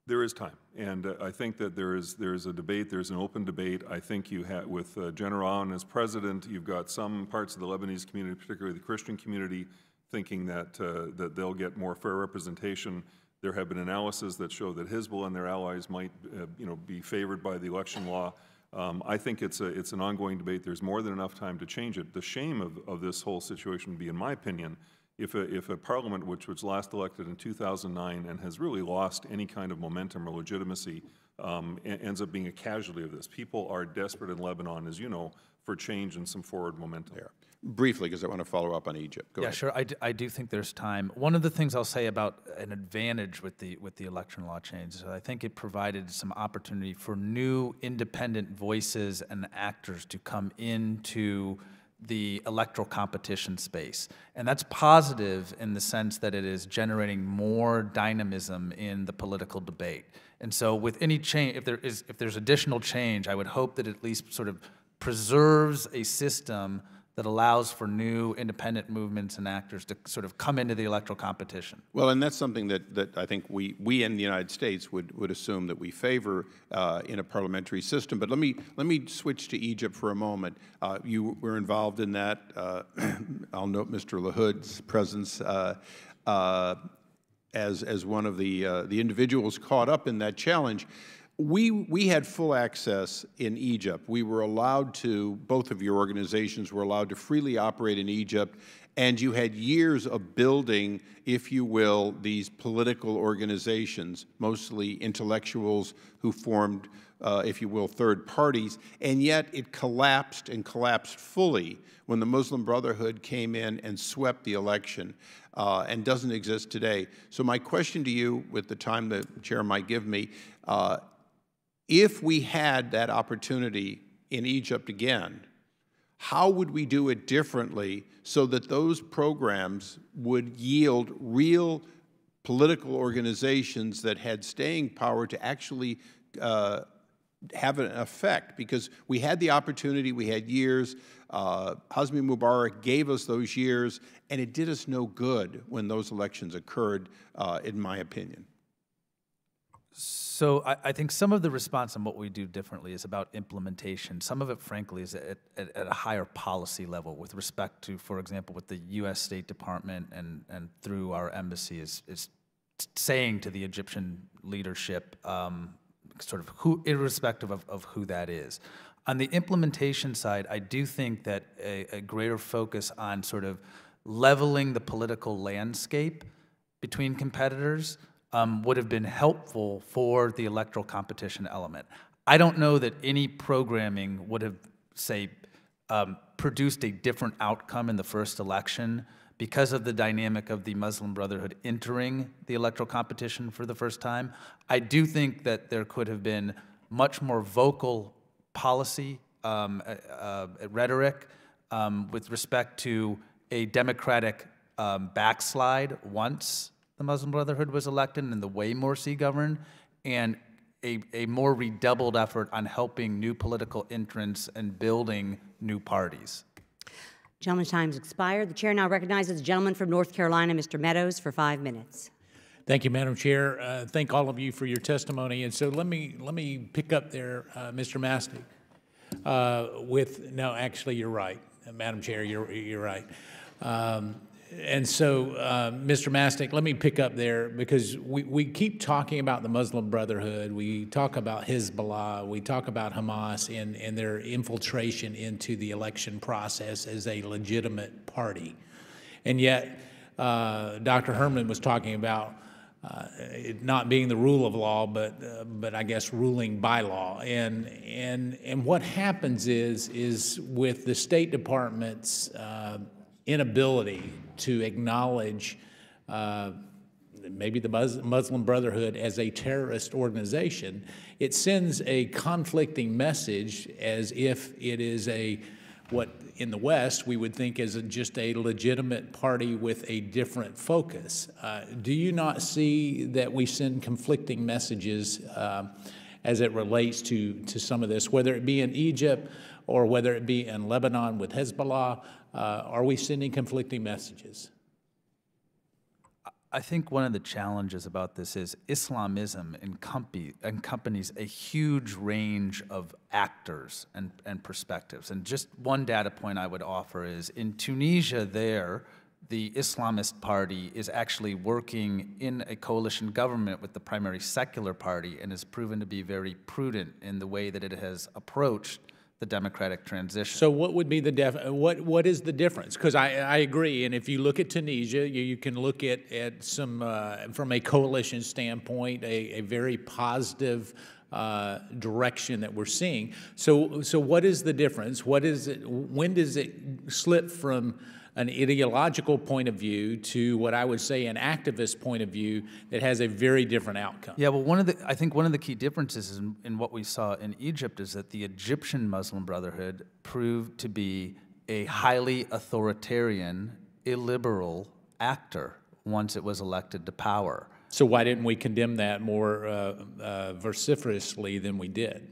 There is time, and I think that there is a debate. There's an open debate. I think you have, with General as president, you've got some parts of the Lebanese community, particularly the Christian community, thinking that that they'll get more fair representation. There have been analyses that show that Hezbollah and their allies might, be favored by the election law. I think it's an ongoing debate. There's more than enough time to change it. The shame of this whole situation would be, in my opinion, if a parliament which was last elected in 2009 and has really lost any kind of momentum or legitimacy ends up being a casualty of this. People are desperate in Lebanon, as you know, for change and some forward momentum. There. Briefly, because I want to follow up on Egypt. Go ahead. Sure. I do think there's time. One of the things I'll say about an advantage with the election law change is I think it provided some opportunity for new independent voices and actors to come into the electoral competition space. And that's positive in the sense that it is generating more dynamism in the political debate. And so with any change, if there's additional change, I would hope that it at least sort of preserves a system that allows for new independent movements and actors to sort of come into the electoral competition. Well, and that's something that I think we in the United States would assume that we favor in a parliamentary system. But let me switch to Egypt for a moment. You were involved in that. I'll note Mr. LaHood's presence as one of the individuals caught up in that challenge. We had full access in Egypt. We were allowed to, both of your organizations were allowed to freely operate in Egypt And you had years of building, if you will, these political organizations, mostly intellectuals who formed, if you will, third parties, and yet it collapsed and collapsed fully when the Muslim Brotherhood came in and swept the election and doesn't exist today. So my question to you, with the time the chair might give me, if we had that opportunity in Egypt again, how would we do it differently so that those programs would yield real political organizations that had staying power to actually have an effect? Because we had the opportunity, we had years. Hosni Mubarak gave us those years, and it did us no good when those elections occurred, in my opinion. So I think some of the response on what we do differently is about implementation. Some of it, frankly, is at a higher policy level with respect to, for example, what the U.S. State Department and through our embassy is saying to the Egyptian leadership, sort of irrespective of who that is. On the implementation side, I do think that a greater focus on sort of leveling the political landscape between competitors would have been helpful for the electoral competition element. I don't know that any programming would have, say, produced a different outcome in the first election because of the dynamic of the Muslim Brotherhood entering the electoral competition for the first time. I do think that there could have been much more vocal policy rhetoric with respect to a democratic backslide once the Muslim Brotherhood was elected and the way Morsi governed, and a more redoubled effort on helping new political entrants and building new parties. Gentleman's time's expired. The chair now recognizes the gentleman from North Carolina, Mr. Meadows, for 5 minutes. Thank you, Madam Chair. Thank all of you for your testimony. And so let me pick up there, Mr. Mastic. No, actually, you're right, Madam Chair. You're right. And so, Mr. Mastic, let me pick up there because we keep talking about the Muslim Brotherhood. We talk about Hezbollah. We talk about Hamas and their infiltration into the election process as a legitimate party. And yet, Dr. Herman was talking about it not being the rule of law, but I guess ruling by law. And what happens is with the State Department's inability to acknowledge maybe the Muslim Brotherhood as a terrorist organization, it sends a conflicting message as if it is what in the West we would think is just a legitimate party with a different focus. Do you not see that we send conflicting messages as it relates to some of this, whether it be in Egypt or whether it be in Lebanon with Hezbollah? Are we sending conflicting messages? I think one of the challenges about this is Islamism encompasses a huge range of actors and perspectives. And just one data point I would offer is in Tunisia the Islamist party is actually working in a coalition government with the primary secular party and has proven to be very prudent in the way that it has approached the democratic transition. So what would be what is the difference? Because I agree, and if you look at Tunisia, you can look at some, from a coalition standpoint, a very positive direction that we're seeing. So what is the difference? What is it? When does it slip from an ideological point of view to what I would say an activist point of view that has a very different outcome? Yeah, well, I think one of the key differences in what we saw in Egypt is that the Egyptian Muslim Brotherhood proved to be a highly authoritarian, illiberal actor once it was elected to power. So why didn't we condemn that more vociferously than we did?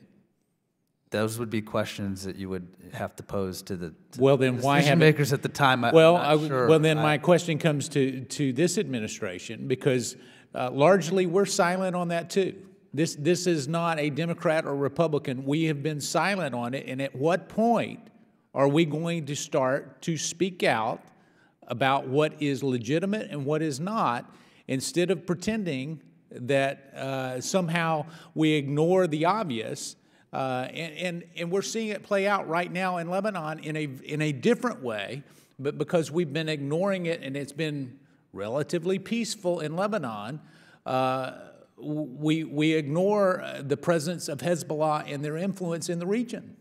Those would be questions that you would have to pose to the decision makers at the time. Well, then my question comes to this administration because largely we're silent on that too. This is not a Democrat or Republican. We have been silent on it. And at what point are we going to start to speak out about what is legitimate and what is not, instead of pretending that somehow we ignore the obvious? And we're seeing it play out right now in Lebanon in a different way, but because we've been ignoring it and it's been relatively peaceful in Lebanon, we ignore the presence of Hezbollah and their influence in the region.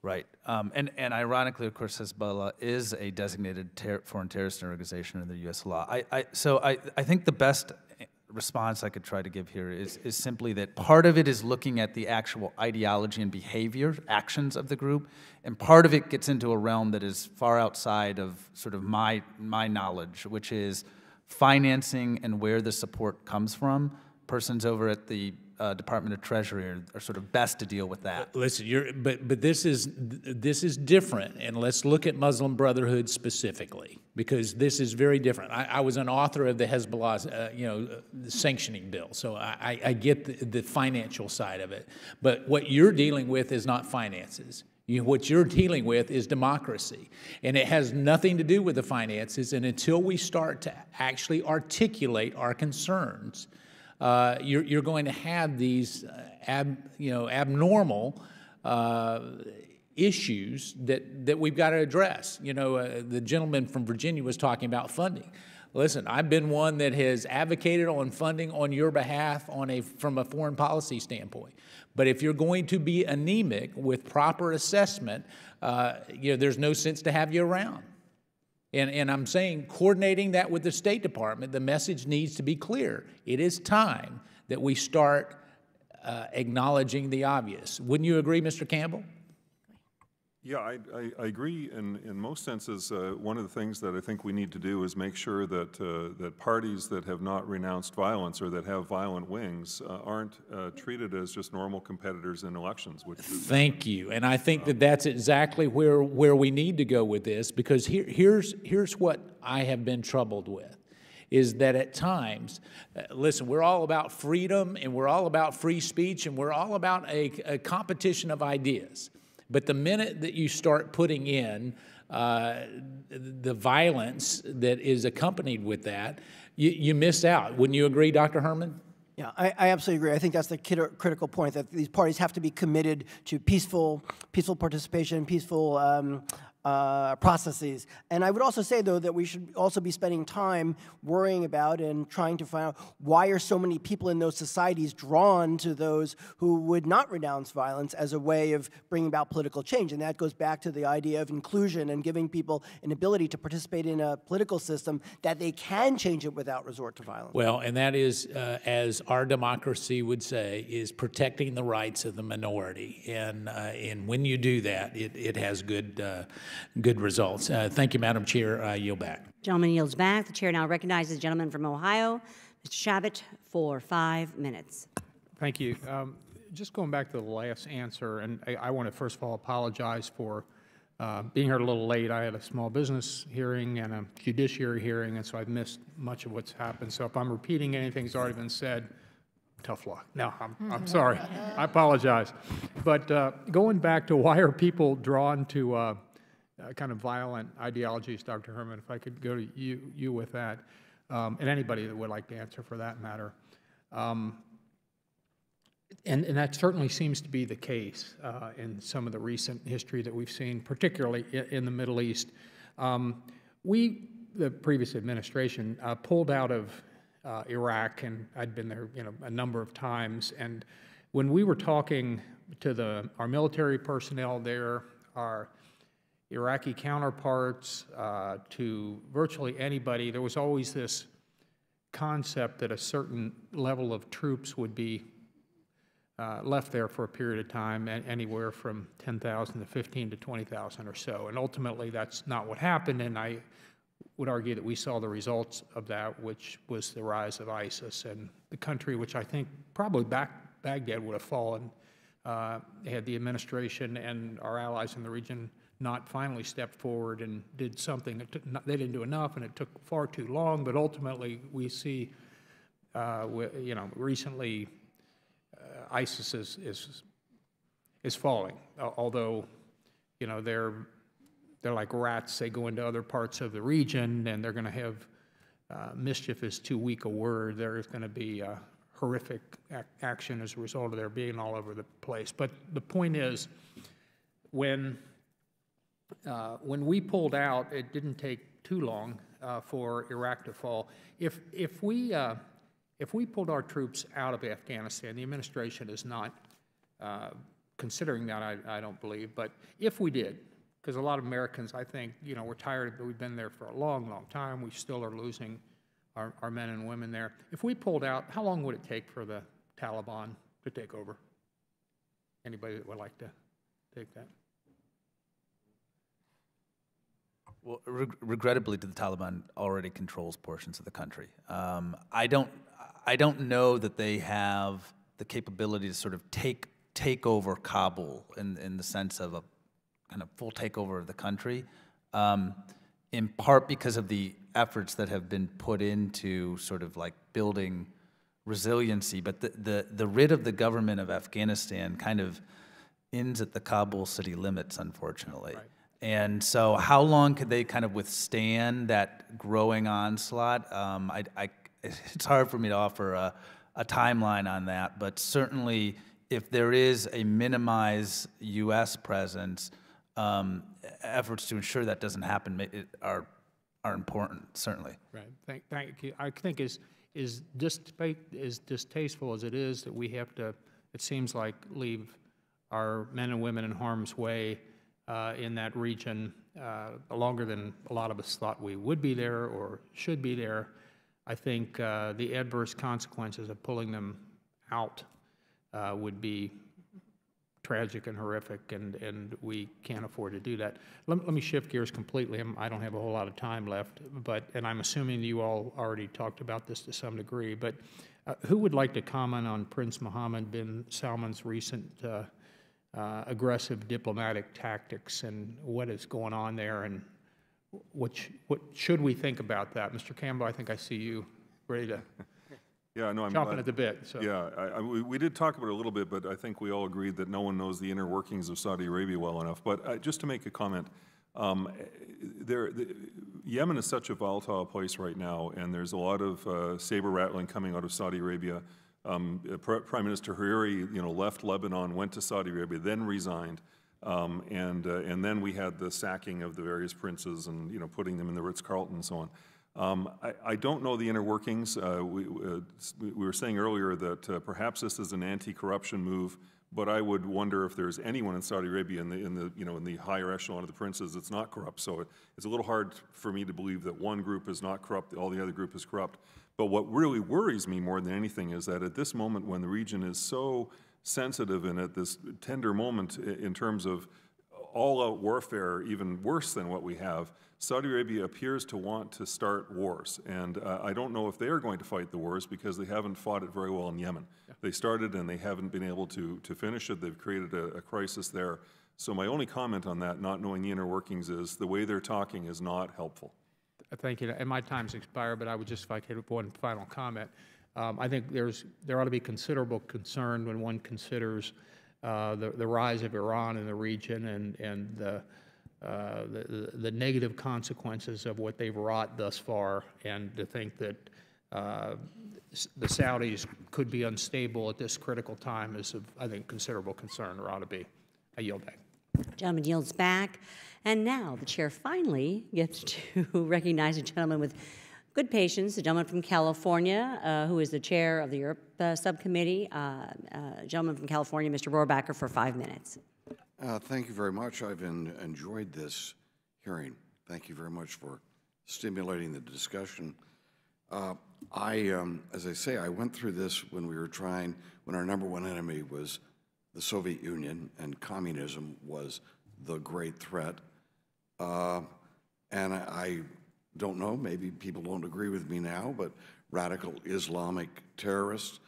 Right. And ironically, of course, Hezbollah is a designated foreign terrorist organization under U.S. law. So I think the best response I could try to give here is simply that part of it is looking at the actual ideology and behavior, actions of the group, and part of it gets into a realm that is far outside of sort of my knowledge, which is financing and where the support comes from. Persons over at the Department of Treasury are sort of best to deal with that. Listen, but this is different, and let's look at Muslim Brotherhood specifically, because this is very different. I was an author of the Hezbollah, sanctioning bill, so I get the financial side of it. But what you're dealing with is not finances. What you're dealing with is democracy, and it has nothing to do with the finances. And until we start to actually articulate our concerns, you're going to have these abnormal issues that we've got to address. The gentleman from Virginia was talking about funding. Listen, I've been one that has advocated on funding on your behalf from a foreign policy standpoint. But if you're going to be anemic with proper assessment, there's no sense to have you around. And I'm saying, coordinating that with the State Department, the message needs to be clear. It is time that we start acknowledging the obvious. Wouldn't you agree, Mr. Campbell? Yeah, I agree in most senses. One of the things that I think we need to do is make sure that that parties that have not renounced violence or that have violent wings aren't treated as just normal competitors in elections. Thank you, and I think that's exactly where we need to go with this, because here's what I have been troubled with, is that at times, listen, we're all about freedom, and we're all about free speech, and we're all about a competition of ideas. But the minute that you start putting in the violence that is accompanied with that, you miss out. Wouldn't you agree, Dr. Herman? Yeah, I absolutely agree. I think that's the critical point, that these parties have to be committed to peaceful participation, peaceful processes. And I would also say, though, that we should also be spending time worrying about and trying to find out why are so many people in those societies drawn to those who would not renounce violence as a way of bringing about political change. And that goes back to the idea of inclusion and giving people an ability to participate in a political system that they can change it without resort to violence. Well, and that is, as our democracy would say, is protecting the rights of the minority. And when you do that, it has good results. Thank you, Madam Chair. I yield back. Gentleman yields back. The chair now recognizes the gentleman from Ohio, Mr. Shabbat, for 5 minutes. Thank you. Just going back to the last answer, and I want to first of all apologize for being here a little late. I had a small business hearing and a judiciary hearing, and so I've missed much of what's happened. So if I'm repeating anything that's already been said, tough luck. No, I'm sorry. I apologize. But going back to why are people drawn to kind of violent ideologies, Dr. Herman, if I could go to you with that, and anybody that would like to answer for that matter. And that certainly seems to be the case in some of the recent history that we've seen, particularly in the Middle East. The previous administration, pulled out of Iraq, and I'd been there, a number of times. And when we were talking to our military personnel there, our Iraqi counterparts, to virtually anybody, there was always this concept that a certain level of troops would be left there for a period of time, anywhere from 10,000 to 15 to 20,000 or so. And ultimately, that's not what happened, and I would argue that we saw the results of that, which was the rise of ISIS, and the country, which I think probably Baghdad would have fallen had the administration and our allies in the region not finally stepped forward and did something. They didn't do enough, and it took far too long, but ultimately we see, recently ISIS is falling, although, they're like rats. They go into other parts of the region, and they're going to have mischief is too weak a word. There's going to be horrific action as a result of their being all over the place. But the point is, when when we pulled out, it didn't take too long for Iraq to fall. If we pulled our troops out of Afghanistan, the administration is not considering that, I don't believe, but if we did, because a lot of Americans, I think, we're tired, but we've been there for a long, long time. We still are losing our men and women there. If we pulled out, how long would it take for the Taliban to take over? Anybody that would like to take that? Well, regrettably, the Taliban already controls portions of the country. I don't know that they have the capability to sort of take over Kabul in the sense of a kind of full takeover of the country, in part because of the efforts that have been put into sort of like building resiliency. But the writ of the government of Afghanistan kind of ends at the Kabul city limits, unfortunately. Right. And so how long could they kind of withstand that growing onslaught? It's hard for me to offer a timeline on that, but certainly if there is a minimized U.S. presence, efforts to ensure that doesn't happen are important, certainly. Right. Thank you. I think as distasteful as it is that we have to, it seems like, leave our men and women in harm's way in that region longer than a lot of us thought we would be there or should be there. I think the adverse consequences of pulling them out would be tragic and horrific, and we can't afford to do that. Let me shift gears completely. I don't have a whole lot of time left, and I'm assuming you all already talked about this to some degree, but who would like to comment on Prince Mohammed bin Salman's recent aggressive diplomatic tactics and what is going on there, and what should we think about that? Mr. Campbell, I think I see you ready to yeah, no, I'm chomping at the bit. So. Yeah, we did talk about it a little bit, but I think we all agreed that no one knows the inner workings of Saudi Arabia well enough. But just to make a comment, Yemen is such a volatile place right now, and there's a lot of saber rattling coming out of Saudi Arabia. Prime Minister Hariri, left Lebanon, went to Saudi Arabia, then resigned, and then we had the sacking of the various princes and putting them in the Ritz-Carlton and so on. I don't know the inner workings. We were saying earlier that perhaps this is an anti-corruption move, but I would wonder if there's anyone in Saudi Arabia in the higher echelon of the princes that's not corrupt. So it's a little hard for me to believe that one group is not corrupt, all the other group is corrupt. But what really worries me more than anything is that at this moment, when the region is so sensitive and at this tender moment in terms of all-out warfare, even worse than what we have, Saudi Arabia appears to want to start wars. And I don't know if they are going to fight the wars because they haven't fought it very well in Yemen. Yeah. They started and they haven't been able to finish it. They've created a crisis there. So my only comment on that, not knowing the inner workings, is the way they're talking is not helpful. Thank you. And my time's expired, but I would just, if I could, one final comment. I think there ought to be considerable concern when one considers the rise of Iran in the region and the negative consequences of what they've wrought thus far, and to think that the Saudis could be unstable at this critical time is of, I think, considerable concern, or ought to be. I yield back. Gentleman yields back. And now the chair finally gets to recognize a gentleman with good patience, a gentleman from California, who is the chair of the Europe Subcommittee, a gentleman from California, Mr. Rohrbacher, for 5 minutes. Thank you very much. I've enjoyed this hearing. Thank you very much for stimulating the discussion. As I say, I went through this when our number one enemy was the Soviet Union, and communism was the great threat. And I don't know, maybe people don't agree with me now, but radical Islamic terrorists,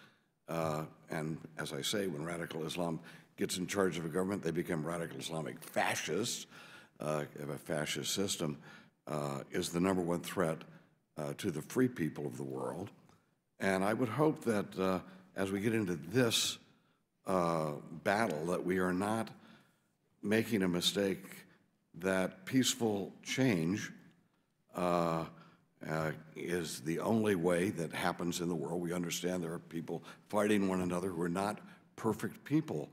and as I say, when radical Islam gets in charge of a government, they become radical Islamic fascists, of a fascist system, is the number one threat to the free people of the world. And I would hope that as we get into this battle, that we are not making a mistake that peaceful change is the only way that happens in the world. We understand there are people fighting one another who are not perfect people,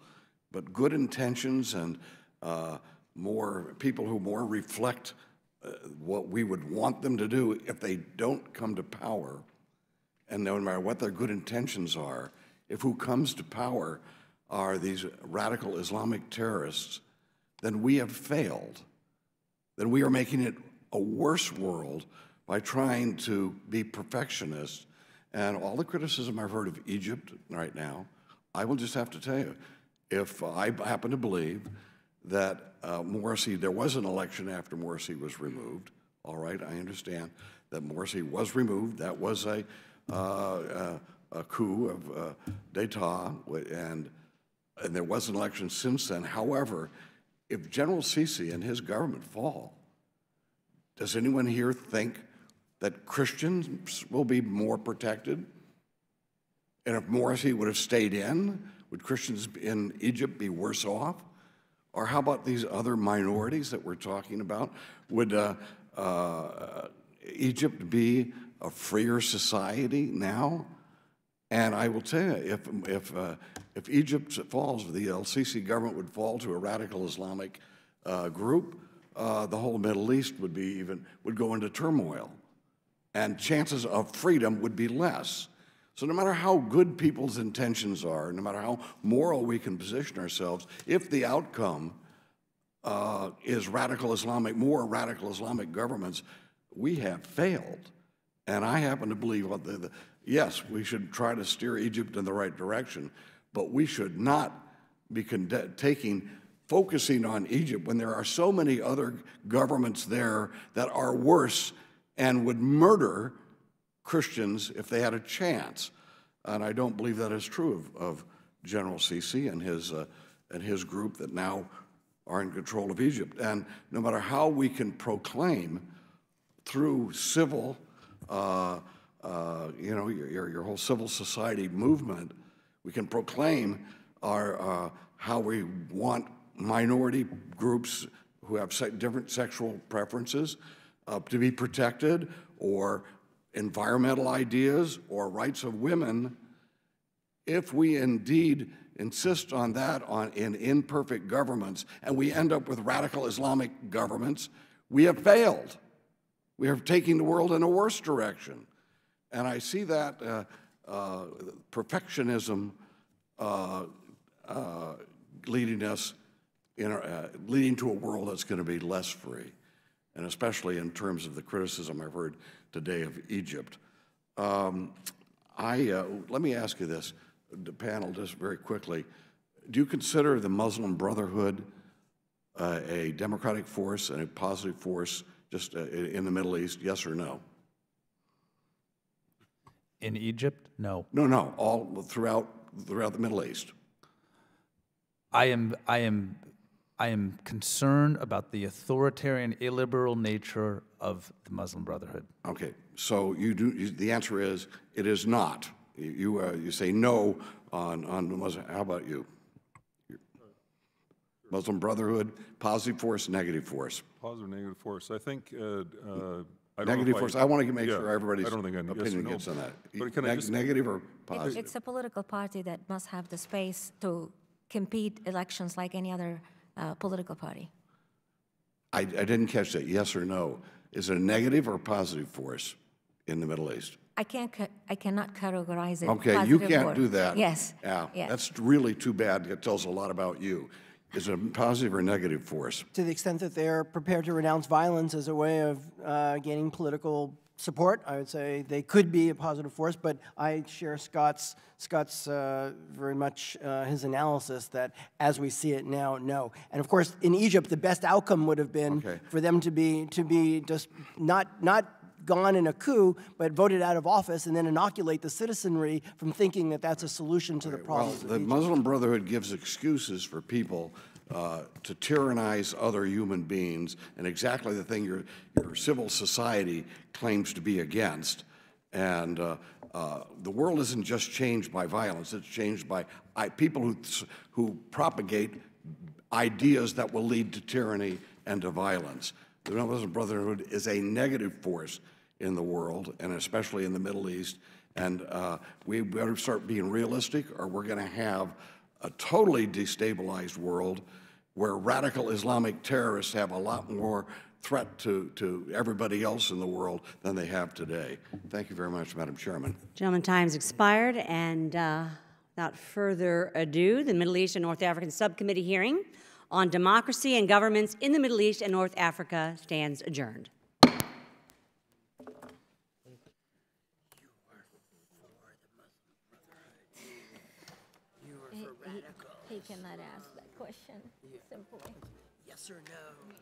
but good intentions and more people who more reflect what we would want them to do if they don't come to power, and no matter what their good intentions are, if who comes to power are these radical Islamic terrorists, then we have failed. Then we are making it a worse world by trying to be perfectionists. And all the criticism I've heard of Egypt right now, I will just have to tell you, if I happen to believe that Morsi, there was an election after Morsi was removed, all right, I understand that Morsi was removed. That was a coup of d'etat, and there was an election since then. However, if General Sisi and his government fall, does anyone here think that Christians will be more protected? And if Morsi would have stayed in, would Christians in Egypt be worse off? Or how about these other minorities that we're talking about? Would Egypt be a freer society now? And I will tell you, if Egypt falls, the El-Sisi government would fall to a radical Islamic group, the whole Middle East would go into turmoil, and chances of freedom would be less. So no matter how good people's intentions are, no matter how moral we can position ourselves, if the outcome is more radical Islamic governments, we have failed. And I happen to believe, yes, we should try to steer Egypt in the right direction, but we should not be focusing on Egypt when there are so many other governments there that are worse and would murder Christians if they had a chance. And I don't believe that is true of General Sisi and his group that now are in control of Egypt. And no matter how we can proclaim through civil, your whole civil society movement, we can proclaim how we want minority groups who have different sexual preferences to be protected, or environmental ideas, or rights of women. If we indeed insist on that in imperfect governments, and we end up with radical Islamic governments, we have failed. We are taking the world in a worse direction. And I see that perfectionism leading to a world that's going to be less free, and especially in terms of the criticism I've heard today of Egypt. Let me ask you this, the panel, just very quickly. Do you consider the Muslim Brotherhood a democratic force and a positive force just in the Middle East, yes or no? In Egypt, no. No, all throughout the Middle East. I am concerned about the authoritarian, illiberal nature of the Muslim Brotherhood. Okay, so the answer is it is not. You say no on Muslim. How about you? Muslim Brotherhood, positive force, negative force. Positive, negative force. I think negative force. I want to make sure everybody's I don't think opinion gets on that. But can I just, negative or positive? It's a political party that must have the space to compete elections like any other political party. I didn't catch that. Yes or no? Is it a negative or positive force in the Middle East? I cannot categorize it. Okay, you can't do that. Yes. Yeah, yes. That's really too bad. It tells a lot about you. Is it a positive or negative force? To the extent that they're prepared to renounce violence as a way of gaining political support, I would say they could be a positive force, but I share Scott's very much his analysis that as we see it now, no. And of course, in Egypt, the best outcome would have been for them to be just not gone in a coup, but voted out of office and then inoculate the citizenry from thinking that that's a solution to the problems of the Egypt. Muslim Brotherhood gives excuses for people to tyrannize other human beings, and exactly the thing your civil society claims to be against. And the world isn't just changed by violence, it's changed by people who propagate ideas that will lead to tyranny and to violence. The Muslim Brotherhood is a negative force in the world, and especially in the Middle East. And we better start being realistic, or we're going to have a totally destabilized world where radical Islamic terrorists have a lot more threat to everybody else in the world than they have today. Thank you very much, Madam Chairman. Gentleman, time's expired, and without further ado, the Middle East and North African Subcommittee hearing on democracy and governments in the Middle East and North Africa stands adjourned. He cannot ask that question simply. Yes or no?